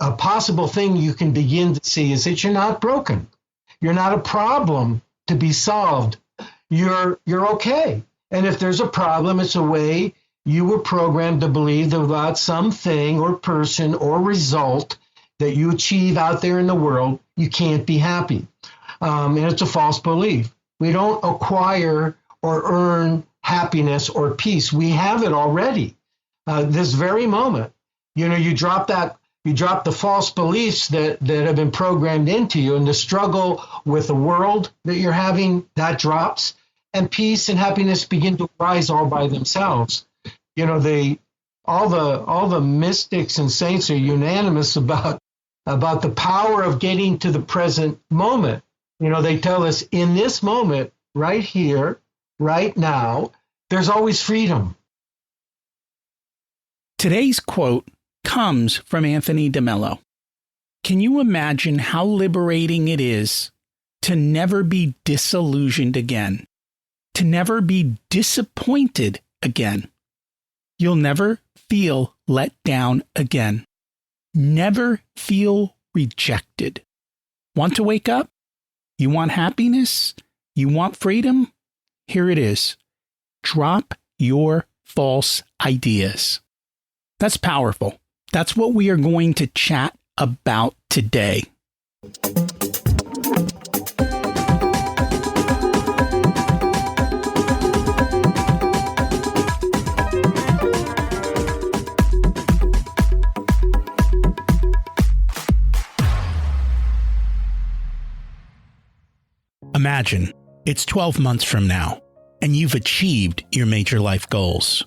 a possible thing you can begin to see is that you're not broken. You're not a problem to be solved. You're okay. And if there's a problem, it's a way you were programmed to believe that without something or person or result that you achieve out there in the world, you can't be happy. And it's a false belief. We don't acquire or earn happiness or peace. We have it already. This very moment, you drop the false beliefs that have been programmed into you, and the struggle with the world that you're having, that drops, and peace and happiness begin to rise all by themselves. All the mystics and saints are unanimous about the power of getting to the present moment. They tell us in this moment, right here, right now, there's always freedom. Today's quote comes from Anthony DeMello. Can you imagine how liberating it is to never be disillusioned again, to never be disappointed again? You'll never feel let down again. Never feel rejected. Want to wake up? You want happiness? You want freedom? Here it is. Drop your false ideas. That's powerful. That's what we are going to chat about today. Imagine it's 12 months from now, and you've achieved your major life goals.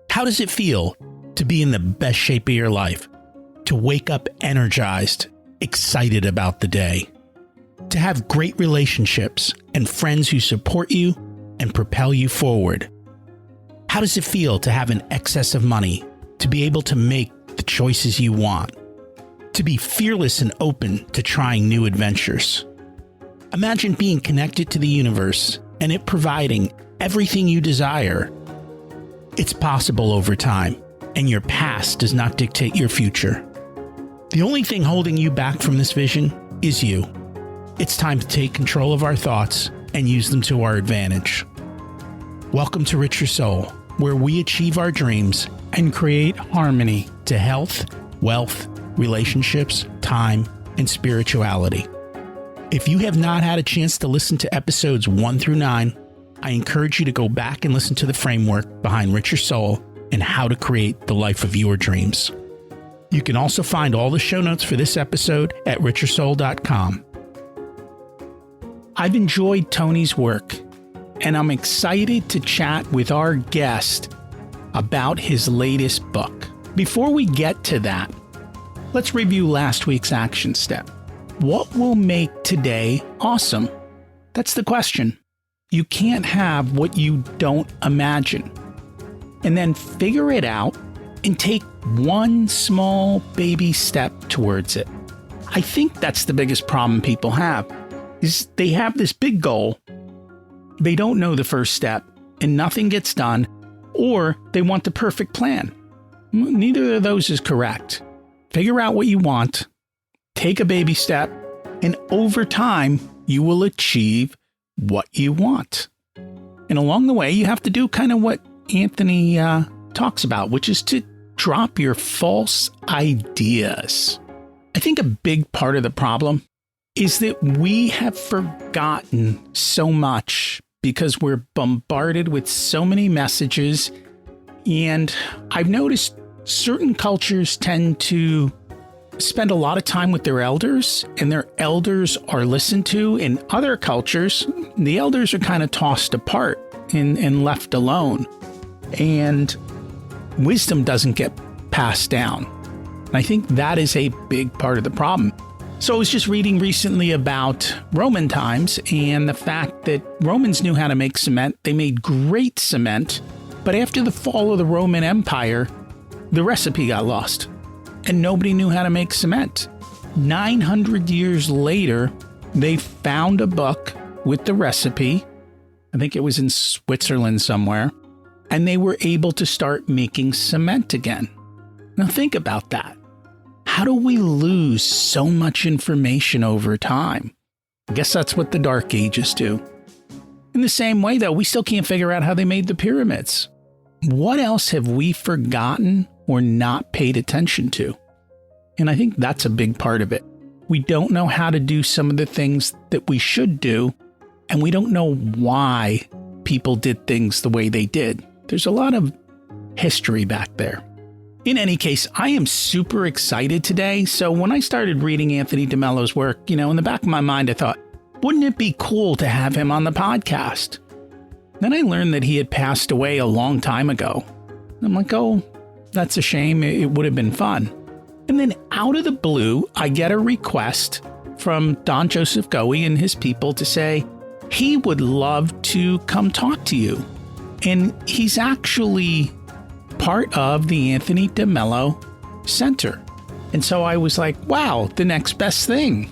How does it feel to be in the best shape of your life? To wake up energized, excited about the day? To have great relationships and friends who support you and propel you forward? How does it feel to have an excess of money, to be able to make the choices you want? To be fearless and open to trying new adventures? Imagine being connected to the universe and it providing everything you desire. It's possible over time, and your past does not dictate your future. The only thing holding you back from this vision is you. It's time to take control of our thoughts and use them to our advantage. Welcome to Richer Soul, where we achieve our dreams and create harmony to health, wealth, relationships, time, and spirituality. If you have not had a chance to listen to episodes 1 through 9, I encourage you to go back and listen to the framework behind Richer Soul and how to create the life of your dreams. You can also find all the show notes for this episode at richersoul.com. I've enjoyed Tony's work, and I'm excited to chat with our guest about his latest book. Before we get to that, let's review last week's action step. What will make today awesome? That's the question. You can't have what you don't imagine. And then figure it out and take one small baby step towards it. I think that's the biggest problem people have, is they have this big goal, they don't know the first step, and nothing gets done, or they want the perfect plan. Neither of those is correct. Figure out what you want, take a baby step, and over time, you will achieve what you want. And along the way, you have to do kind of what Anthony talks about, which is to drop your false ideas. I think a big part of the problem is that we have forgotten so much because we're bombarded with so many messages. And I've noticed certain cultures tend to spend a lot of time with their elders, and their elders are listened to. In other cultures, the elders are kind of tossed apart and left alone, and wisdom doesn't get passed down. And I think that is a big part of the problem. So I was just reading recently about Roman times and the fact that Romans knew how to make cement. They made great cement, but after the fall of the Roman Empire, the recipe got lost and nobody knew how to make cement. 900 years later, they found a book with the recipe. I think it was in Switzerland somewhere, and they were able to start making cement again. Now think about that. how do we lose so much information over time? I guess that's what the Dark Ages do. In the same way, though, we still can't figure out how they made the pyramids. What else have we forgotten or not paid attention to? And I think that's a big part of it. We don't know how to do some of the things that we should do, and we don't know why people did things the way they did. There's a lot of history back there. In any case, I am super excited today. So when I started reading Anthony DeMello's work, in the back of my mind, I thought, wouldn't it be cool to have him on the podcast? Then I learned that he had passed away a long time ago. I'm like, oh, that's a shame. It would have been fun. And then out of the blue, I get a request from Don Joseph Goewey and his people to say he would love to come talk to you. And he's actually part of the Anthony DeMello Center. And so I was like, wow, the next best thing.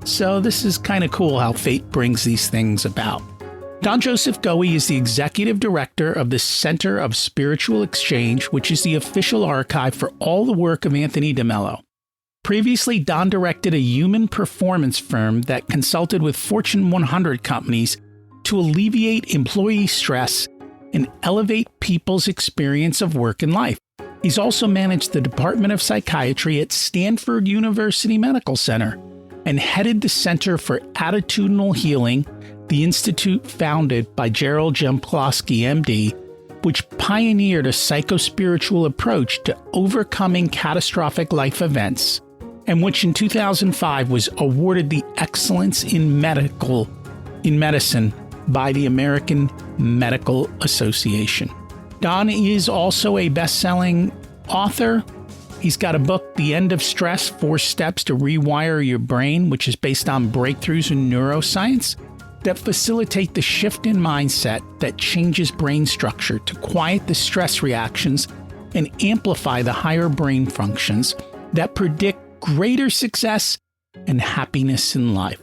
So this is kind of cool how fate brings these things about. Don Joseph Goewey is the executive director of the Center of Spiritual Exchange, which is the official archive for all the work of Anthony DeMello. Previously, Don directed a human performance firm that consulted with Fortune 100 companies to alleviate employee stress and elevate people's experience of work and life. He's also managed the Department of Psychiatry at Stanford University Medical Center and headed the Center for Attitudinal Healing, the institute founded by Gerald Jampolsky M.D., which pioneered a psychospiritual approach to overcoming catastrophic life events, and which in 2005 was awarded the Excellence in Medicine by the American Medical Association. Don is also a best-selling author. He's got a book, The End of Stress, 4 Steps to Rewire Your Brain, which is based on breakthroughs in neuroscience that facilitate the shift in mindset that changes brain structure to quiet the stress reactions and amplify the higher brain functions that predict greater success and happiness in life.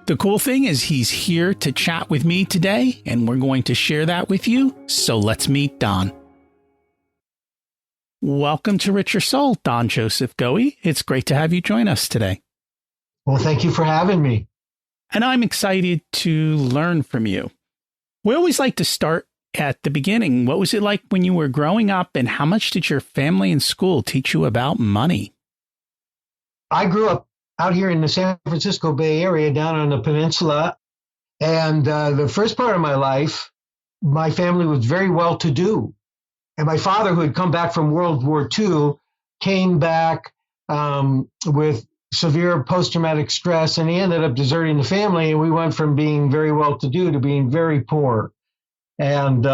The cool thing is he's here to chat with me today, and we're going to share that with you. So let's meet Don. Welcome to Richer Soul, Don Joseph Goewey. It's great to have you join us today. Well, thank you for having me. And I'm excited to learn from you. We always like to start at the beginning. What was it like when you were growing up, and how much did your family and school teach you about money? I grew up out here in the San Francisco Bay Area, down on the peninsula. And the first part of my life, my family was very well-to-do. And my father, who had come back from World War II, came back with severe post-traumatic stress, and he ended up deserting the family. And we went from being very well-to-do to being very poor. And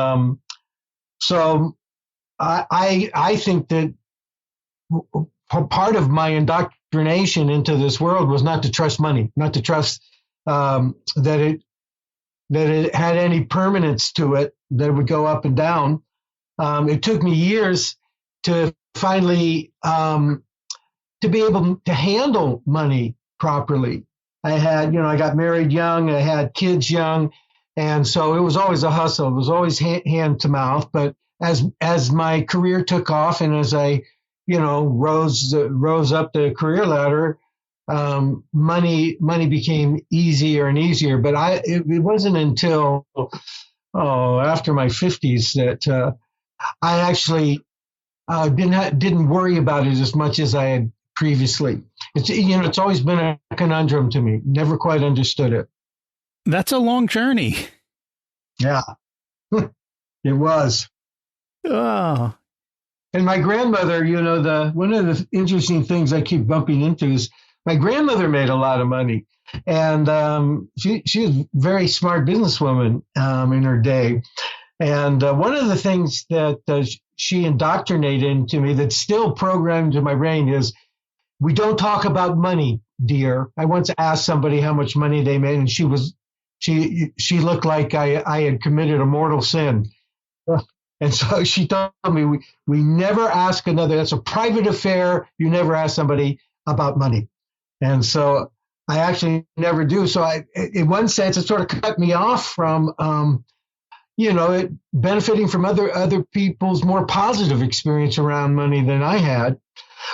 so I think that part of my indoctrination into this world was not to trust money, not to trust that it had any permanence to it, that it would go up and down. It took me years to finally to be able to handle money properly. I got married young, I had kids young, and so it was always a hustle. It was always hand to mouth. But as my career took off, and as I rose up the career ladder, money became easier and easier. But it wasn't until after my 50s that I actually didn't worry about it as much as I had previously. It's always been a conundrum to me. Never quite understood it. That's a long journey. Yeah, it was. Oh. And my grandmother, one of the interesting things I keep bumping into is my grandmother made a lot of money. And she was a very smart businesswoman in her day. And one of the things that she indoctrinated into me that's still programmed in my brain is, we don't talk about money, dear. I once asked somebody how much money they made, and she looked like I had committed a mortal sin. And so she told me, we never ask another. That's a private affair. You never ask somebody about money. And so I actually never do. So in one sense, it sort of cut me off from, benefiting from other people's more positive experience around money than I had.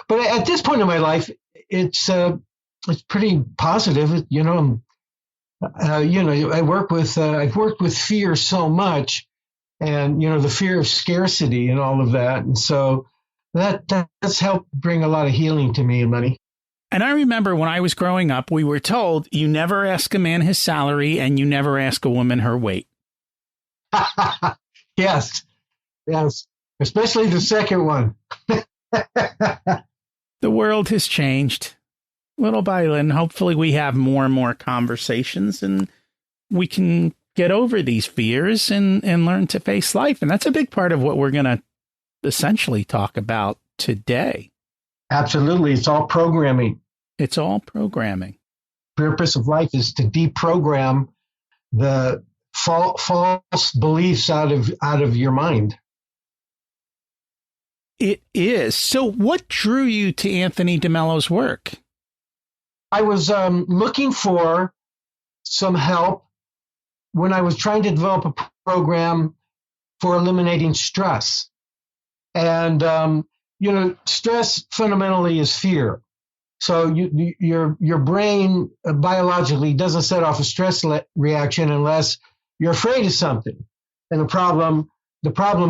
But at this point in my life, it's pretty positive. I've worked with fear so much, and the fear of scarcity and all of that, and so that's helped bring a lot of healing to me and money. And I remember when I was growing up, we were told you never ask a man his salary and you never ask a woman her weight. Yes, especially the second one. The world has changed little by little. Hopefully we have more and more conversations and we can get over these fears and learn to face life. And that's a big part of what we're going to essentially talk about today. Absolutely. It's all programming. It's all programming. The purpose of life is to deprogram the false beliefs out of your mind. It is. So what drew you to Anthony DeMello's work? I was looking for some help when I was trying to develop a program for eliminating stress. And, stress fundamentally is fear. So your brain biologically doesn't set off a stress reaction unless you're afraid of something. And the problem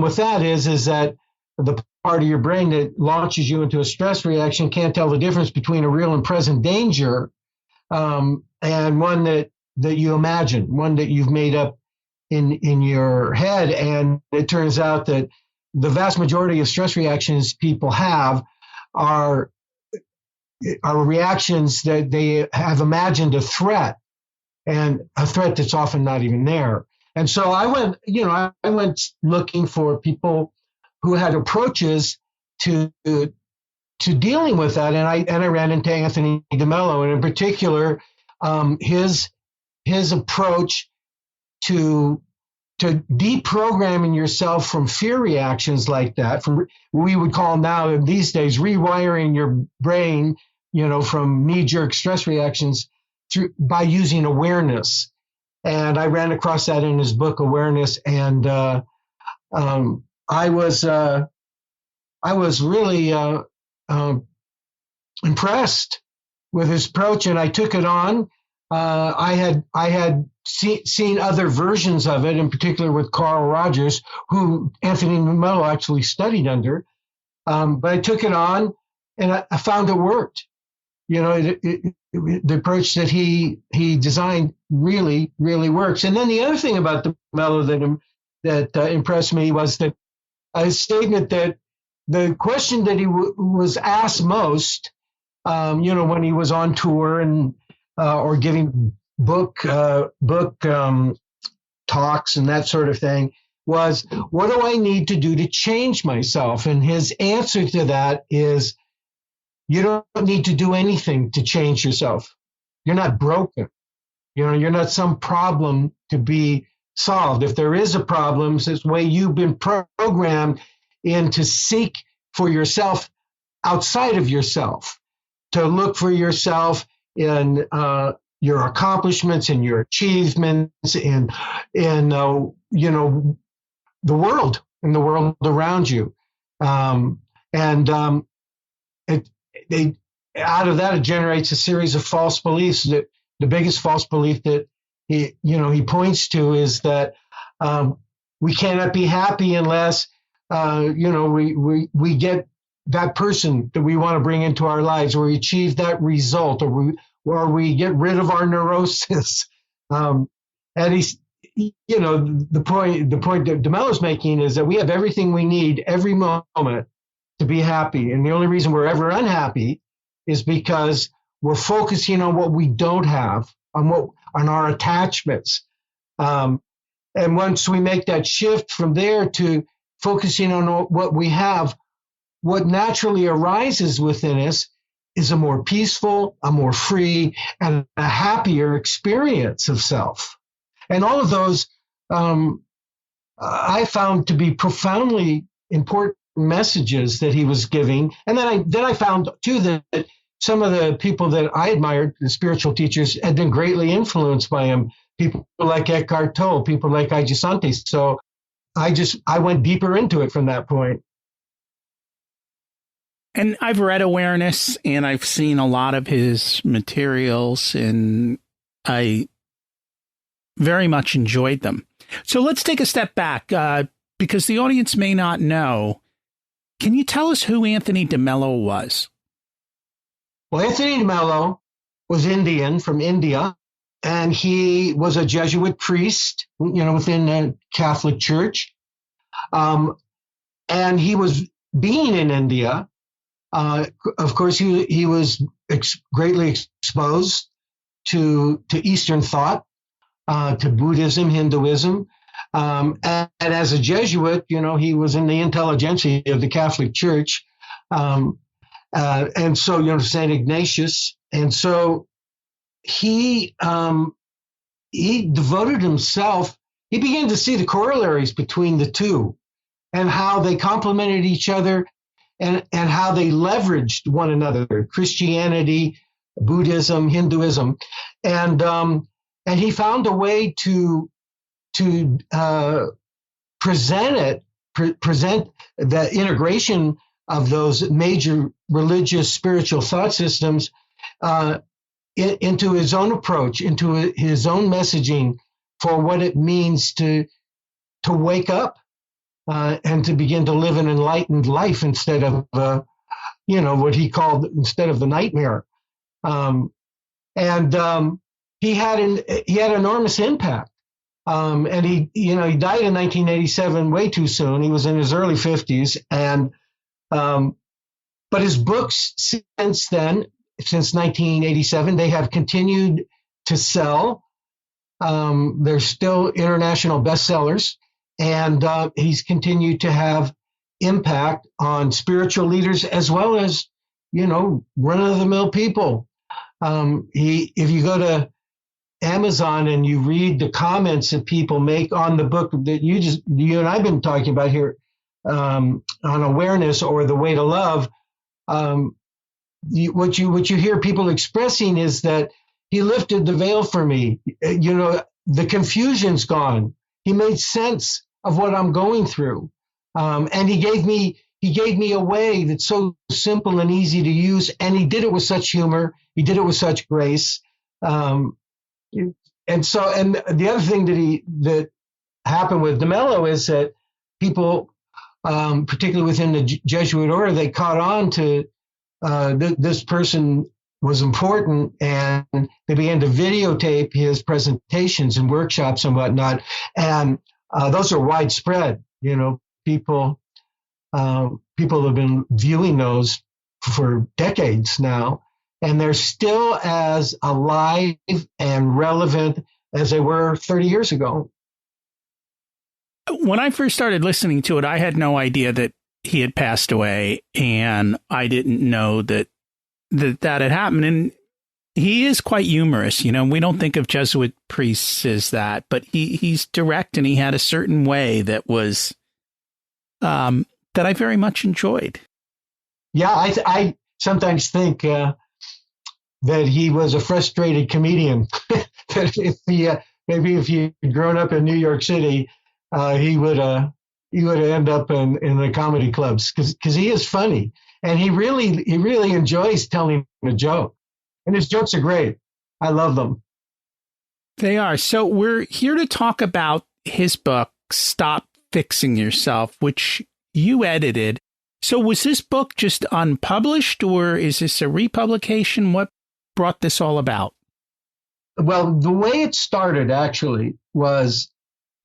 with that is that the part of your brain that launches you into a stress reaction can't tell the difference between a real and present danger and one that you imagine, one that you've made up in your head. And it turns out that the vast majority of stress reactions people have are reactions that they have imagined a threat, and a threat that's often not even there. And so I went looking for people who had approaches to dealing with that, and I ran into Anthony DeMello, and in particular, his approach to deprogramming yourself from fear reactions like that, from what we would call now these days rewiring your brain, from knee-jerk stress reactions by using awareness. And I ran across that in his book, Awareness, and I was really impressed with his approach, and I took it on. I had seen other versions of it, in particular with Carl Rogers, who Anthony DeMello actually studied under. But I took it on, and I found it worked. The approach that he designed really, really works. And then the other thing about DeMello that impressed me was that a statement that the question that he was asked most, when he was on tour and or giving book talks and that sort of thing, was, what do I need to do to change myself? And his answer to that is, you don't need to do anything to change yourself. You're not broken. You're not some problem to be solved. If there is a problem, it's the way you've been programmed in to seek for yourself outside of yourself, to look for yourself in your accomplishments and your achievements in the world, in the world around you. Out of that, it generates a series of false beliefs. That the biggest false belief that he points to is that we cannot be happy unless we get that person that we want to bring into our lives, or we achieve that result, or we get rid of our neurosis. And he's, the point that DeMello's making is that we have everything we need every moment to be happy. And the only reason we're ever unhappy is because we're focusing on what we don't have, on our attachments. And once we make that shift from there to focusing on what we have, what naturally arises within us is a more peaceful, a more free, and a happier experience of self. And all of those I found to be profoundly important messages that he was giving. And then I found too that some of the people that I admired, the spiritual teachers, had been greatly influenced by him. People like Eckhart Tolle, people like Ajasante. So I went deeper into it from that point. And I've read Awareness, and I've seen a lot of his materials, and I very much enjoyed them. So let's take a step back, because the audience may not know. Can you tell us who Anthony DeMello was? Well, Anthony DeMello was Indian, from India, and he was a Jesuit priest, within the Catholic Church. And he was being in India. Of course, he was greatly exposed to Eastern thought, to Buddhism, Hinduism. And as a Jesuit, he was in the intelligentsia of the Catholic Church. And so, St. Ignatius. And so he devoted himself, he began to see the corollaries between the two and how they complemented each other and how they leveraged one another, Christianity, Buddhism, Hinduism. And he found a way to present the integration of those major religious, spiritual thought systems into his own approach, into his own messaging for what it means to wake up and to begin to live an enlightened life instead of what he called, instead of the nightmare. He had enormous impact. And he died in 1987, way too soon. He was in his early 50s, but his books since then, since 1987, they have continued to sell. They're still international bestsellers, and he's continued to have impact on spiritual leaders as well as, run-of-the-mill people. If you go to Amazon and you read the comments that people make on the book that you and I've been talking about here, on Awareness or The Way to Love, what you hear people expressing is that he lifted the veil for me. The confusion's gone. He made sense of what I'm going through, and he gave me a way that's so simple and easy to use, and he did it with such humor. He did it with such grace. And the other thing that happened with DeMello is that people, particularly within the Jesuit order, they caught on to this person was important, and they began to videotape his presentations and workshops and whatnot. And those are widespread. People have been viewing those for decades now, and they're still as alive and relevant as they were 30 years ago. When I first started listening to it, I had no idea that he had passed away, and I didn't know that had happened. And he is quite humorous. We don't think of Jesuit priests as that, but he's direct, and he had a certain way that was that I very much enjoyed. Yeah, I sometimes think that he was a frustrated comedian. That if he had grown up in New York City, he would end up in the comedy clubs because he is funny, and he really enjoys telling a joke, and his jokes are great. I love them. They are. So we're here to talk about his book, Stop Fixing Yourself, which you edited. So was this book just unpublished, or is this a republication? What brought this all about? Well, the way it started actually was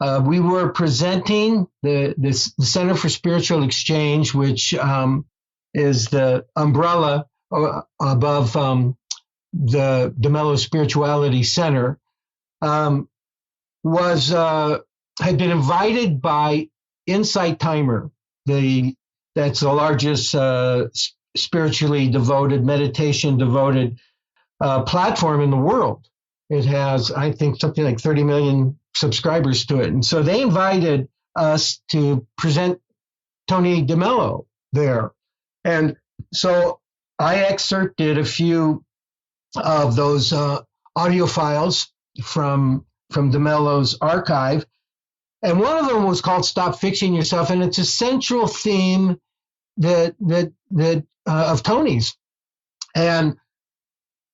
we were presenting the Center for Spiritual Exchange, which is the umbrella above the DeMello Spirituality Center, had been invited by Insight Timer, that's the largest spiritually devoted, meditation devoted platform in the world. It has, I think, something like 30 million subscribers to it. And so they invited us to present Tony DeMello there. And so I excerpted a few of those audio files from DeMello's archive. And one of them was called Stop Fixing Yourself. And it's a central theme that of Tony's. And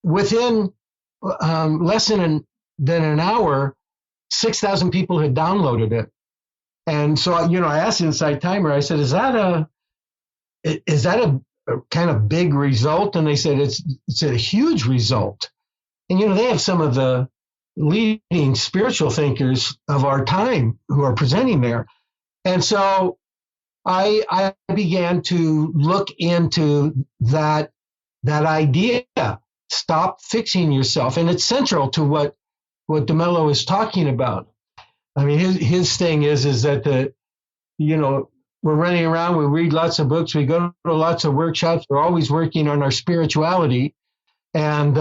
within less than an hour, 6,000 people had downloaded it. And so, I asked Insight Timer, I said, is that a kind of big result? And they said, it's a huge result. And, they have some of the leading spiritual thinkers of our time who are presenting there. And so I began to look into that idea, stop fixing yourself. And it's central to what DeMello is talking about. I mean, his thing is that we're running around, we read lots of books, we go to lots of workshops, we're always working on our spirituality. And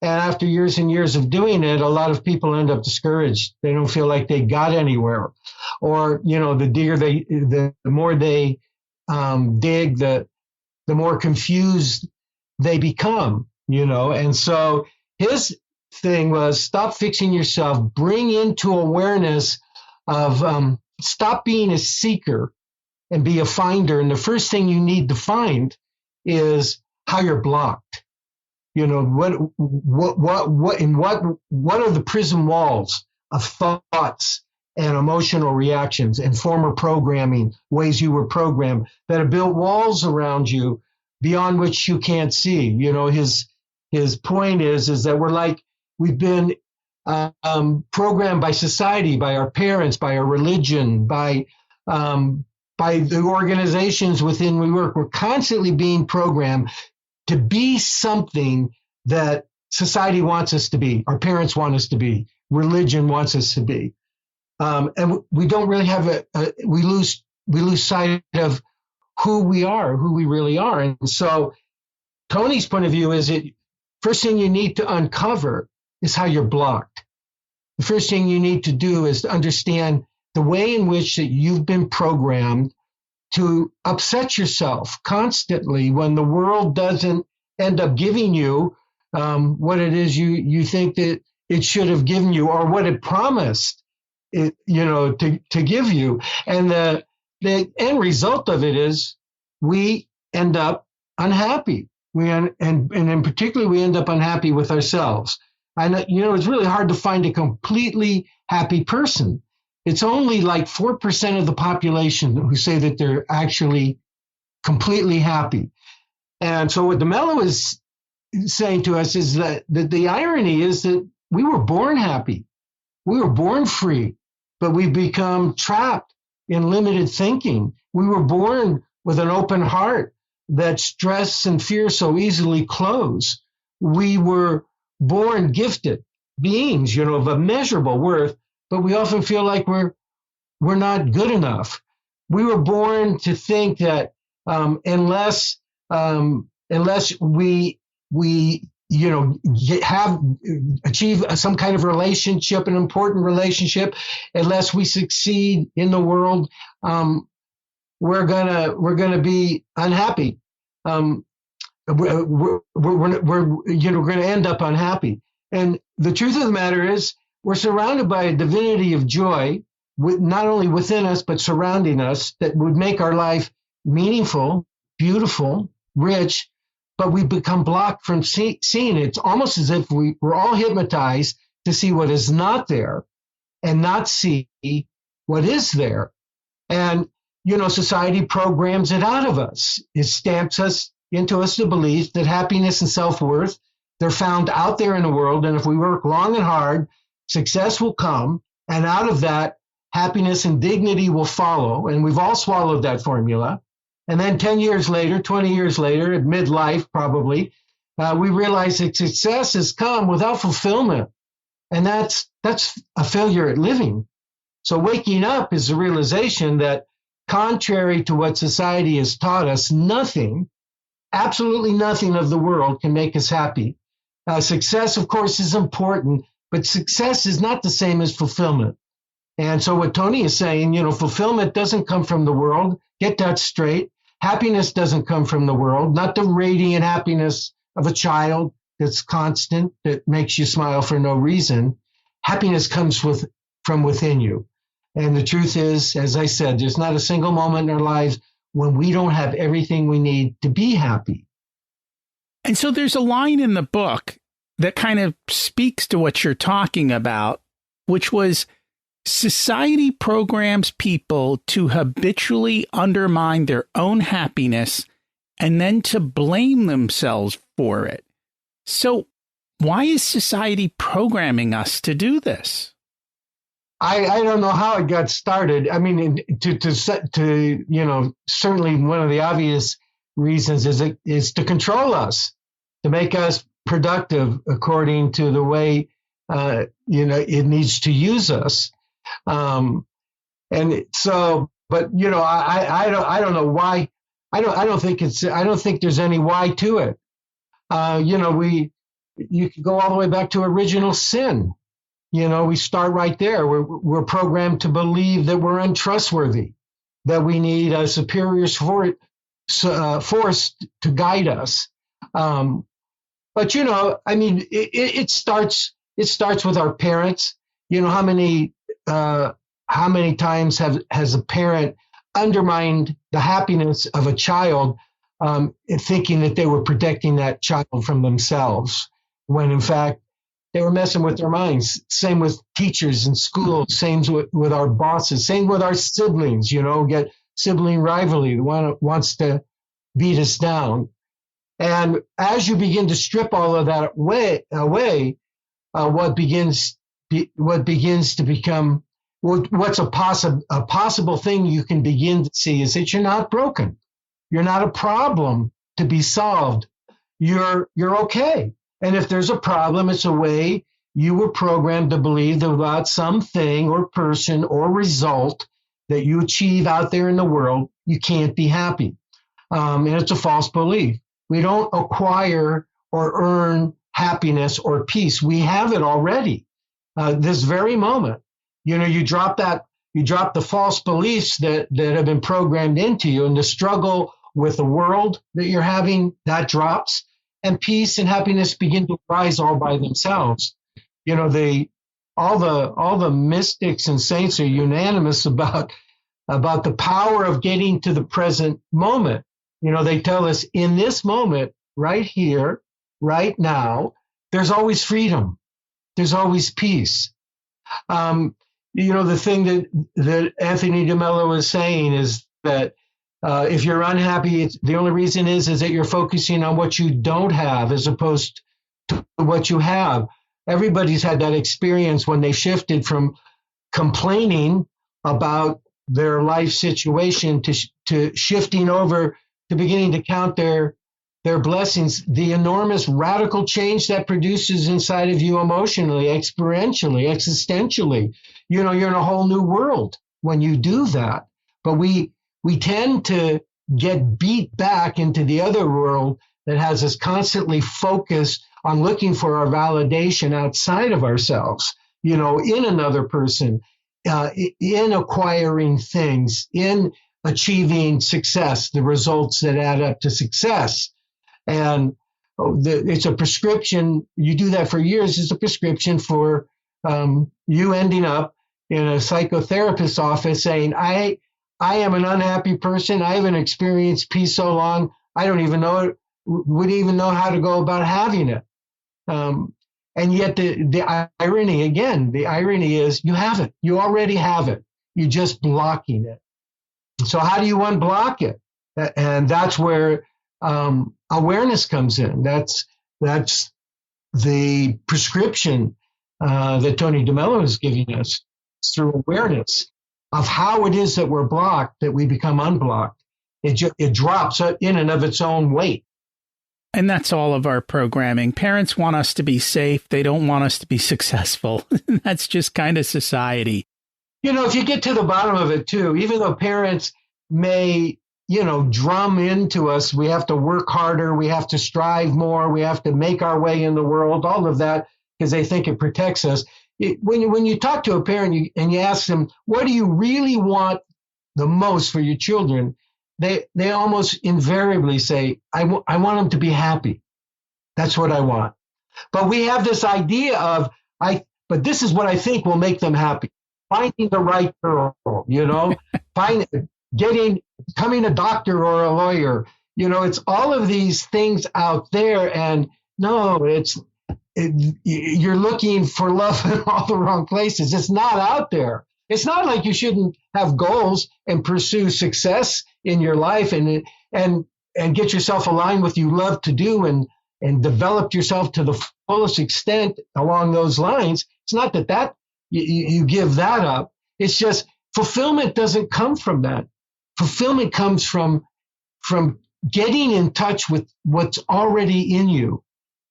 after years and years of doing it, a lot of people end up discouraged. They don't feel like they got anywhere. Or, the more they dig, the more confused they become, And so his thing was stop fixing yourself, bring into awareness of stop being a seeker and be a finder. And the first thing you need to find is how you're blocked. What are the prison walls of thoughts and emotional reactions and former programming, ways you were programmed that have built walls around you beyond which you can't see. His point is that we've been programmed by society, by our parents, by our religion, by the organizations within we work. We're constantly being programmed to be something that society wants us to be, our parents want us to be, religion wants us to be, and we don't really have we lose sight of who we really are. And so Tony's point of view is first thing you need to uncover is how you're blocked. The first thing you need to do is to understand the way in which that you've been programmed to upset yourself constantly when the world doesn't end up giving you what it is you think that it should have given you, or what it promised it, to give you. And the end result of it is we end up unhappy. And in particular, we end up unhappy with ourselves. And it's really hard to find a completely happy person. It's only like 4% of the population who say that they're actually completely happy. And so what DeMello is saying to us is that the irony is that we were born happy. We were born free, but we've become trapped in limited thinking. We were born with an open heart that stress and fear so easily close. We were born gifted beings, of immeasurable worth, but we often feel like we're not good enough. We were born to think that unless we achieve some kind of relationship, an important relationship, unless we succeed in the world, we're gonna be unhappy. We're going to end up unhappy. And the truth of the matter is, we're surrounded by a divinity of joy, not only within us, but surrounding us, that would make our life meaningful, beautiful, rich, but we become blocked from seeing it. It's almost as if we're all hypnotized to see what is not there and not see what is there. And, society programs it out of us. It stamps us into us the belief that happiness and self-worth, they're found out there in the world. And if we work long and hard, success will come. And out of that, happiness and dignity will follow. And we've all swallowed that formula. And then 10 years later, 20 years later, at midlife probably, we realize that success has come without fulfillment. And that's a failure at living. So waking up is the realization that contrary to what society has taught us, nothing, absolutely nothing of the world can make us happy. Success, of course, is important, but success is not the same as fulfillment. And so what Tony is saying, fulfillment doesn't come from the world. Get that straight. Happiness doesn't come from the world, not the radiant happiness of a child that's constant, that makes you smile for no reason. Happiness comes from within you. And the truth is, as I said, there's not a single moment in our lives when we don't have everything we need to be happy. And so there's a line in the book that kind of speaks to what you're talking about, which was society programs people to habitually undermine their own happiness and then to blame themselves for it. So why is society programming us to do this? I don't know how it got started. I mean, certainly one of the obvious reasons is to control us, to make us productive according to the way it needs to use us. And so, but I don't know why. I don't think there's any why to it. You could go all the way back to original sin. We start right there. We're programmed to believe that we're untrustworthy, that we need a superior force to guide us. But it starts with our parents. How many times has a parent undermined the happiness of a child, thinking that they were protecting that child from themselves, when in fact they were messing with their minds. Same with teachers in school, same with our bosses, same with our siblings, get sibling rivalry, the one that wants to beat us down. And as you begin to strip all of that away, what begins to become, what's a possible thing you can begin to see is that you're not broken. You're not a problem to be solved. You're okay. And if there's a problem, it's a way you were programmed to believe that about something or person or result that you achieve out there in the world, you can't be happy. And it's a false belief. We don't acquire or earn happiness or peace. We have it already. This very moment, you drop the false beliefs that have been programmed into you, and the struggle with the world that you're having, that drops. And peace and happiness begin to rise all by themselves. All the mystics and saints are unanimous about the power of getting to the present moment. They tell us in this moment, right here, right now, there's always freedom. There's always peace. The thing that Anthony DeMello is saying is that if you're unhappy, the only reason is that you're focusing on what you don't have as opposed to what you have. Everybody's had that experience when they shifted from complaining about their life situation to shifting over to beginning to count their blessings. The enormous radical change that produces inside of you emotionally, experientially, existentially. You're in a whole new world when you do that. But we tend to get beat back into the other world that has us constantly focused on looking for our validation outside of ourselves, in another person, in acquiring things, in achieving success, the results that add up to success. And it's a prescription. You do that for years. It's a prescription for you ending up in a psychotherapist's office saying, I am an unhappy person. I haven't experienced peace so long. I don't even know wouldn't even know how to go about having it. And yet the irony is you have it. You already have it. You're just blocking it. So how do you unblock it? And that's where awareness comes in. That's the prescription that Tony DeMello is giving us through awareness of how it is that we're blocked, that we become unblocked. It drops in and of its own weight. And that's all of our programming. Parents want us to be safe. They don't want us to be successful. That's just kind of society. If you get to the bottom of it too, even though parents may, drum into us, we have to work harder, we have to strive more, we have to make our way in the world, all of that, because they think it protects us. When you talk to a parent and you ask them, what do you really want the most for your children? They almost invariably say, I want them to be happy. That's what I want. But we have this idea of, but this is what I think will make them happy. Finding the right girl, getting becoming a doctor or a lawyer. It's all of these things out there. And no, you're looking for love in all the wrong places. It's not out there. It's not like you shouldn't have goals and pursue success in your life and get yourself aligned with what you love to do and develop yourself to the fullest extent along those lines. It's not that you give that up. It's just fulfillment doesn't come from that. Fulfillment comes from getting in touch with what's already in you,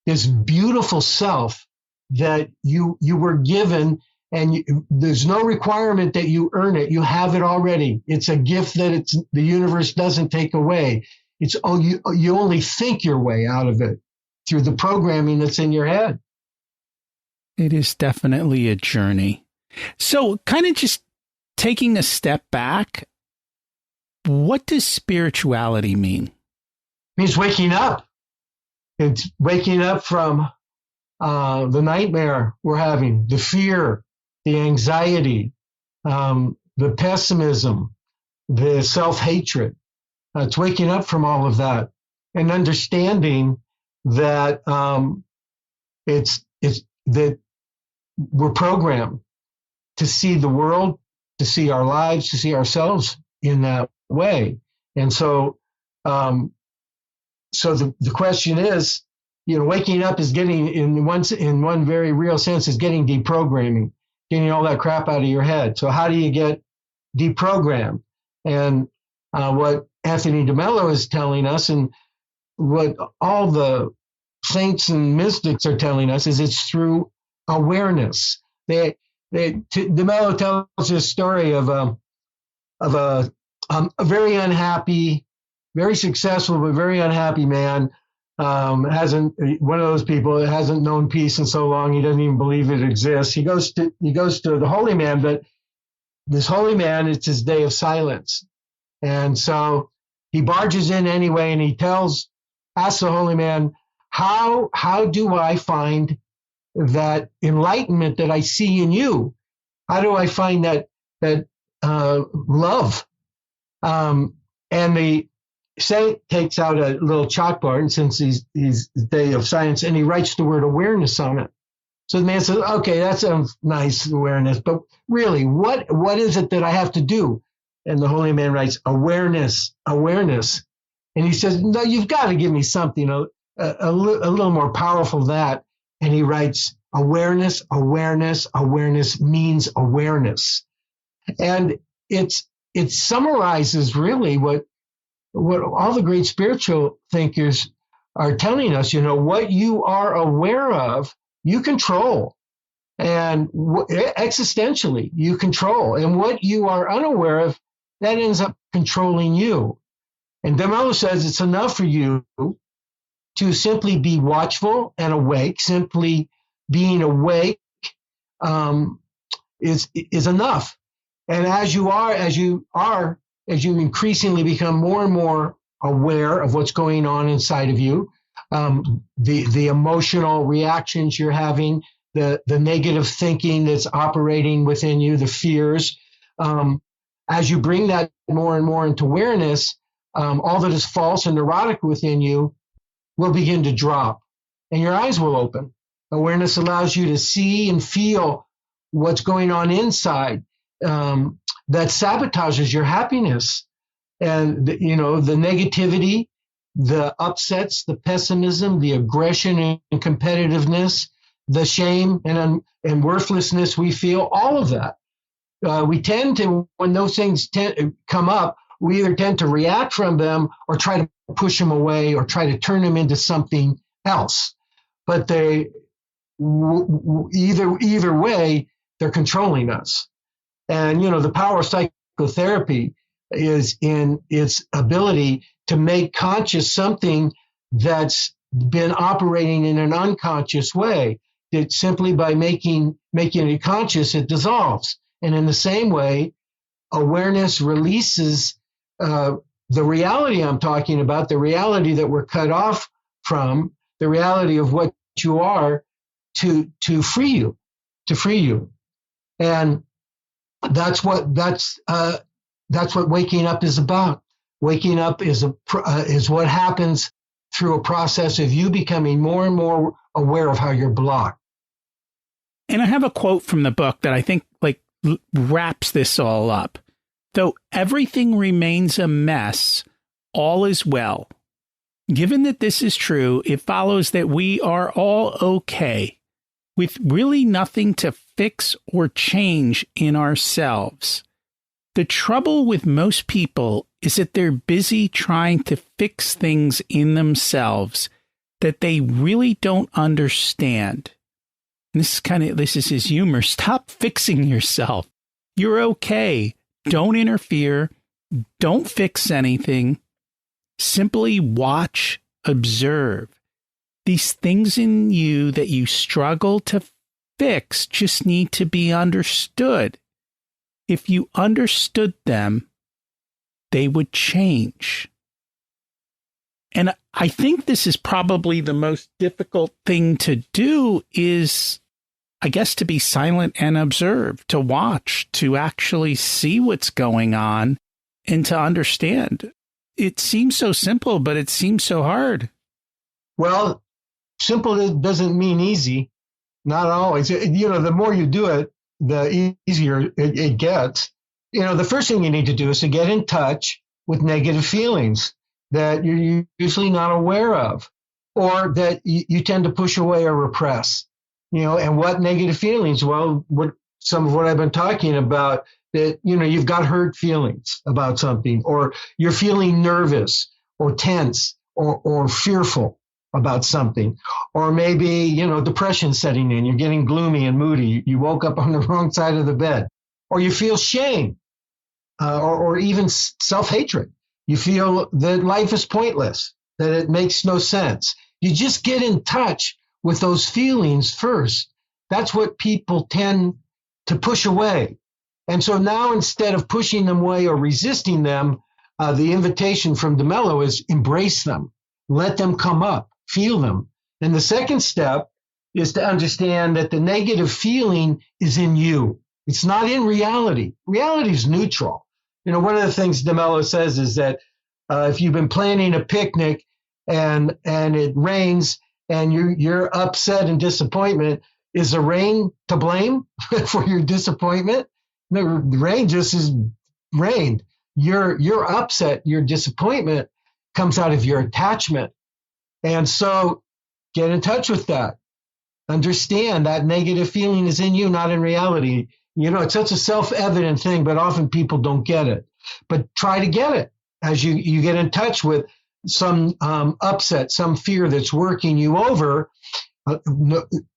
this beautiful self that you were given, and there's no requirement that you earn it. You have it already. It's a gift that the universe doesn't take away. It's you only think your way out of it through the programming that's in your head. It is definitely a journey. So kind of just taking a step back, what does spirituality mean? It means waking up. It's waking up from the nightmare we're having, the fear, the anxiety, the pessimism, the self-hatred. It's waking up from all of that and understanding that it's that we're programmed to see the world, to see our lives, to see ourselves in that way. And so the question is, waking up is getting, in one very real sense, is getting deprogramming, getting all that crap out of your head. So how do you get deprogrammed? And what Anthony DeMello is telling us, and what all the saints and mystics are telling us, is it's through awareness. DeMello tells this story of a very unhappy, very successful, but very unhappy man. Hasn't one of those people that hasn't known peace in so long he doesn't even believe it exists. He goes to the holy man, but this holy man, it's his day of silence, and so he barges in anyway, and he asks the holy man, how do I find that enlightenment that I see in you? How do I find that love? And the saint takes out a little chalkboard, and since he's day of silence, and he writes the word awareness on it. So the man says, okay, that sounds nice, awareness, but really, what is it that I have to do? And the holy man writes awareness. And he says, no, you've got to give me something a little more powerful than that. And he writes awareness means awareness. And it summarizes really what all the great spiritual thinkers are telling us. What you are aware of, you control. And existentially, you control. And what you are unaware of, that ends up controlling you. And DeMello says it's enough for you to simply be watchful and awake. Simply being awake is enough. And as you increasingly become more and more aware of what's going on inside of you, the emotional reactions you're having, the negative thinking that's operating within you, the fears, as you bring that more and more into awareness, all that is false and neurotic within you will begin to drop, and your eyes will open. Awareness allows you to see and feel what's going on inside that sabotages your happiness. And, the negativity, the upsets, the pessimism, the aggression and competitiveness, the shame and worthlessness we feel, all of that. We tend to, when those things come up, we either tend to react from them or try to push them away or try to turn them into something else. But they either way, they're controlling us. And, the power of psychotherapy is in its ability to make conscious something that's been operating in an unconscious way. That simply by making it conscious, it dissolves. And in the same way, awareness releases the reality I'm talking about, the reality that we're cut off from, the reality of what you are, to free you. And that's what waking up is about. Waking up is what happens through a process of you becoming more and more aware of how you're blocked. And I have a quote from the book that I think wraps this all up. Though everything remains a mess, all is well. Given that this is true, it follows that we are all okay, with really nothing to fix or change in ourselves. The trouble with most people is that they're busy trying to fix things in themselves that they really don't understand. And this is his humor. Stop fixing yourself. You're okay. Don't interfere. Don't fix anything. Simply watch, observe. These things in you that you struggle to fix just need to be understood. If you understood them, they would change. And I think this is probably the most difficult thing to do is, I guess, to be silent and observe, to watch, to actually see what's going on and to understand. It seems so simple, but it seems so hard. Well, simple doesn't mean easy. Not always. The more you do it, the easier it gets. The first thing you need to do is to get in touch with negative feelings that you're usually not aware of, or that you tend to push away or repress. And what negative feelings? Well, some of what I've been talking about, that, you've got hurt feelings about something, or you're feeling nervous or tense or fearful about something, or maybe, depression setting in, you're getting gloomy and moody. You woke up on the wrong side of the bed, or you feel shame, or even self-hatred. You feel that life is pointless, that it makes no sense. You just get in touch with those feelings first. That's what people tend to push away. And so now, instead of pushing them away or resisting them, the invitation from DeMello is embrace them, let them come up, feel them. And the second step is to understand that the negative feeling is in you. It's not in reality. Reality is neutral. One of the things DeMello says is that if you've been planning a picnic and it rains and you're upset and disappointment, is the rain to blame for your disappointment? The rain just is rain. Your upset, your disappointment comes out of your attachment. And so get in touch with that. Understand that negative feeling is in you, not in reality. It's such a self-evident thing, but often people don't get it. But try to get it as you get in touch with some upset, some fear that's working you over.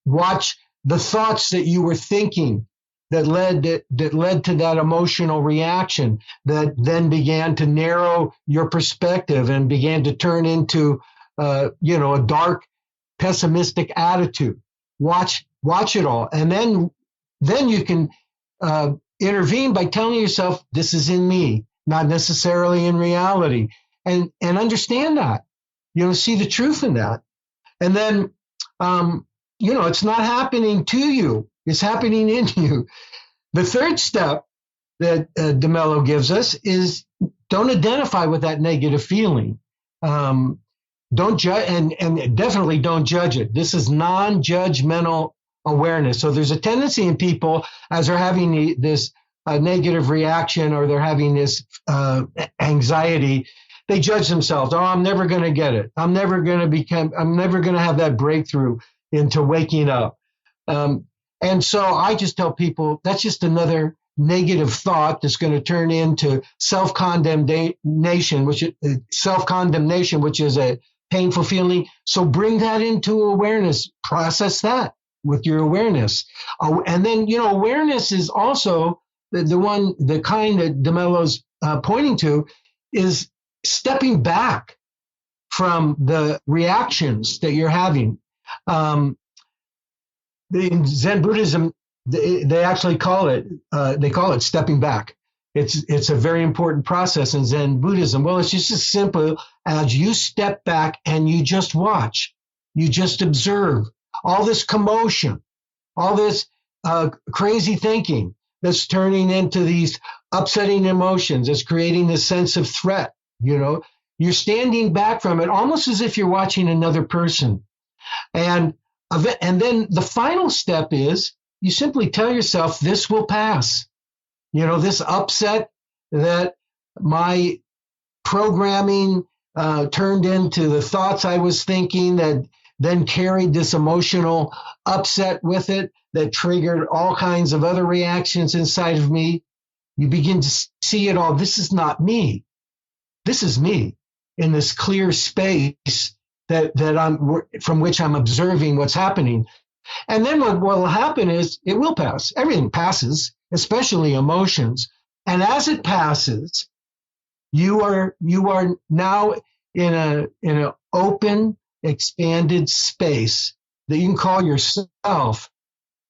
Watch the thoughts that you were thinking that led to that emotional reaction that then began to narrow your perspective and began to turn into a dark, pessimistic attitude. Watch it all, and then you can intervene by telling yourself, this is in me, not necessarily in reality, and understand that. See the truth in that, and then it's not happening to you; it's happening in you. The third step that DeMello gives us is don't identify with that negative feeling. Don't judge, and definitely don't judge it. This is non-judgmental awareness. So there's a tendency in people, as they're having this negative reaction, or they're having this anxiety, they judge themselves. Oh, I'm never going to get it. I'm never going to have that breakthrough into waking up. And so I just tell people that's just another negative thought that's going to turn into self-condemnation, which is a painful feeling. So bring that into awareness, process that with your awareness. And then, awareness is also the kind that DeMello's pointing to, is stepping back from the reactions that you're having. In Zen Buddhism, they actually call it stepping back. It's a very important process in Zen Buddhism. Well, it's just as simple as you step back and you just watch, you just observe all this commotion, all this crazy thinking that's turning into these upsetting emotions, that's creating this sense of threat You know, you're standing back from it almost as if you're watching another person. And then the final step is you simply tell yourself, this will pass. You know, this upset that my programming turned into the thoughts I was thinking that then carried this emotional upset with it that triggered all kinds of other reactions inside of me. You begin to see it all. This is not me. This is me in this clear space that I'm from which I'm observing what's happening. And then what will happen is it will pass. Everything passes, especially emotions. And as it passes, you are now in an open, expanded space that you can call yourself.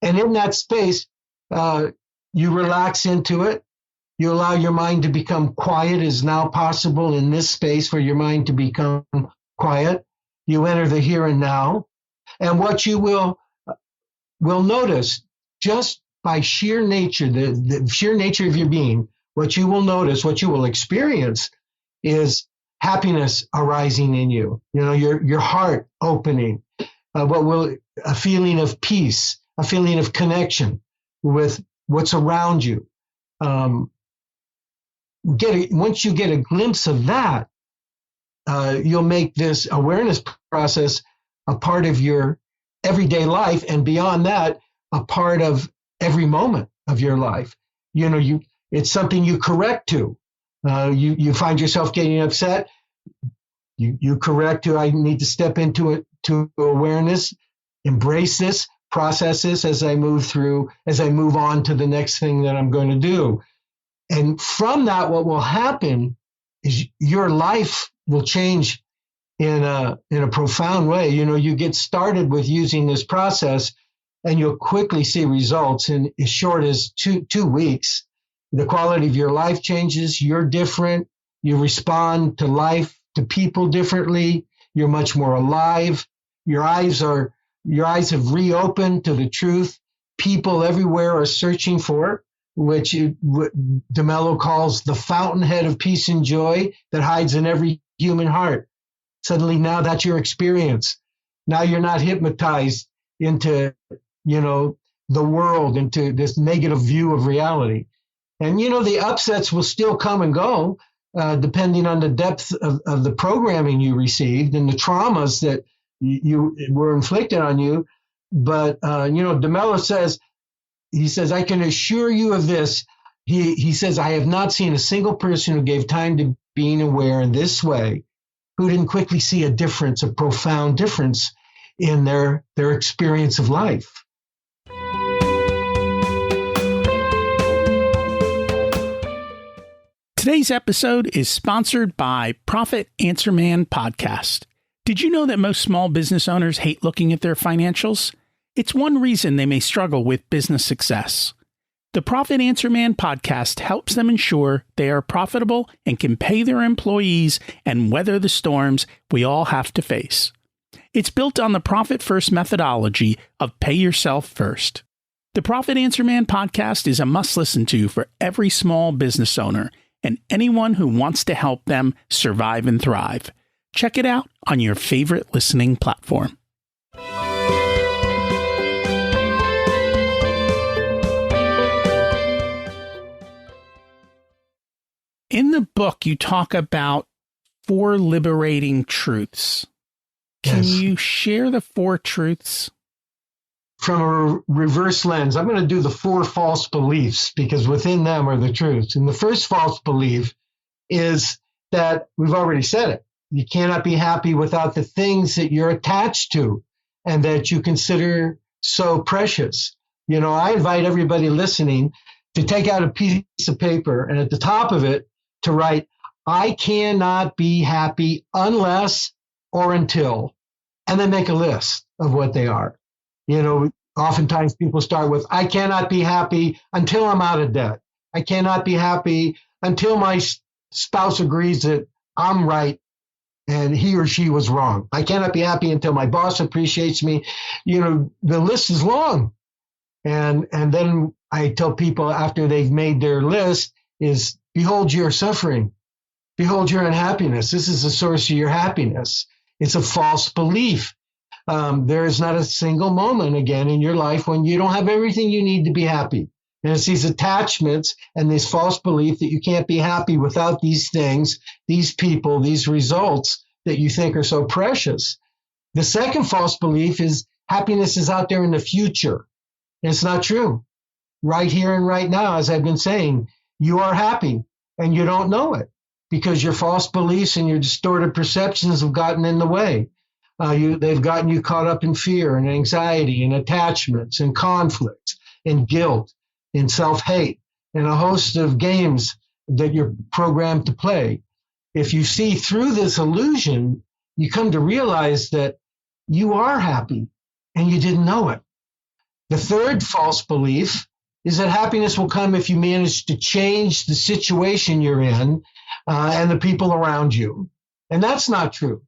And in that space, you relax into it. You allow your mind to become quiet is now possible in this space for your mind to become quiet. You enter the here and now. And what you will notice just by sheer nature, the sheer nature of your being, what you will notice, what you will experience is happiness arising in you. You know, your heart opening, a feeling of peace, a feeling of connection with what's around you. Once you get a glimpse of that, you'll make this awareness process a part of your everyday life, and beyond that, a part of every moment of your life. You know, it's something you correct to. You find yourself getting upset. You correct to, I need to step into it, to awareness, embrace this, process this as I move on to the next thing that I'm going to do. And from that, what will happen is your life will change in a profound way. You know, you get started with using this process and you'll quickly see results in as short as two weeks. The quality of your life changes. You're different. You respond to life, to people differently. You're much more alive. Your eyes have reopened to the truth. People everywhere are searching for, which DeMello calls the fountainhead of peace and joy that hides in every human heart. Suddenly now that's your experience. Now you're not hypnotized into, you know, the world, into this negative view of reality. And, you know, the upsets will still come and go, depending on the depth of the programming you received and the traumas that you were inflicted on you. But, you know, DeMello says, I can assure you of this. He says, I have not seen a single person who gave time to being aware in this way who didn't quickly see a difference, a profound difference in their experience of life. Today's episode is sponsored by Profit Answer Man Podcast. Did you know that most small business owners hate looking at their financials? It's one reason they may struggle with business success. The Profit Answer Man podcast helps them ensure they are profitable and can pay their employees and weather the storms we all have to face. It's built on the Profit First methodology of pay yourself first. The Profit Answer Man podcast is a must listen to for every small business owner and anyone who wants to help them survive and thrive. Check it out on your favorite listening platform. In the book, you talk about 4 liberating truths. Can you share the 4 truths? From a reverse lens, I'm going to do the 4 false beliefs because within them are the truths. And the first false belief is that we've already said it. You cannot be happy without the things that you're attached to and that you consider so precious. You know, I invite everybody listening to take out a piece of paper and at the top of it to write, I cannot be happy unless or until, and then make a list of what they are. You know, oftentimes people start with, I cannot be happy until I'm out of debt. I cannot be happy until my spouse agrees that I'm right and he or she was wrong. I cannot be happy until my boss appreciates me. You know, the list is long. And then I tell people after they've made their list is, behold, you're suffering. Behold your unhappiness. This is the source of your happiness. It's a false belief. There is not a single moment again in your life when you don't have everything you need to be happy. And it's these attachments and this false belief that you can't be happy without these things, these people, these results that you think are so precious. The second false belief is happiness is out there in the future. And it's not true. Right here and right now, as I've been saying, you are happy and you don't know it because your false beliefs and your distorted perceptions have gotten in the way. They've gotten you caught up in fear and anxiety and attachments and conflicts and guilt and self-hate and a host of games that you're programmed to play. If you see through this illusion, you come to realize that you are happy and you didn't know it. The third false belief is that happiness will come if you manage to change the situation you're in and the people around you. And that's not true.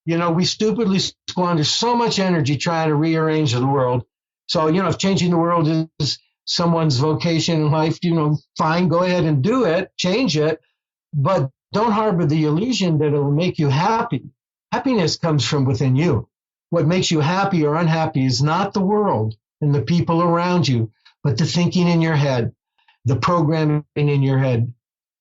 You know, we stupidly squander so much energy trying to rearrange the world. So, you know, if changing the world is someone's vocation in life, you know, fine, go ahead and do it, change it, but don't harbor the illusion that it'll make you happy. Happiness comes from within you. What makes you happy or unhappy is not the world and the people around you, but the thinking in your head, the programming in your head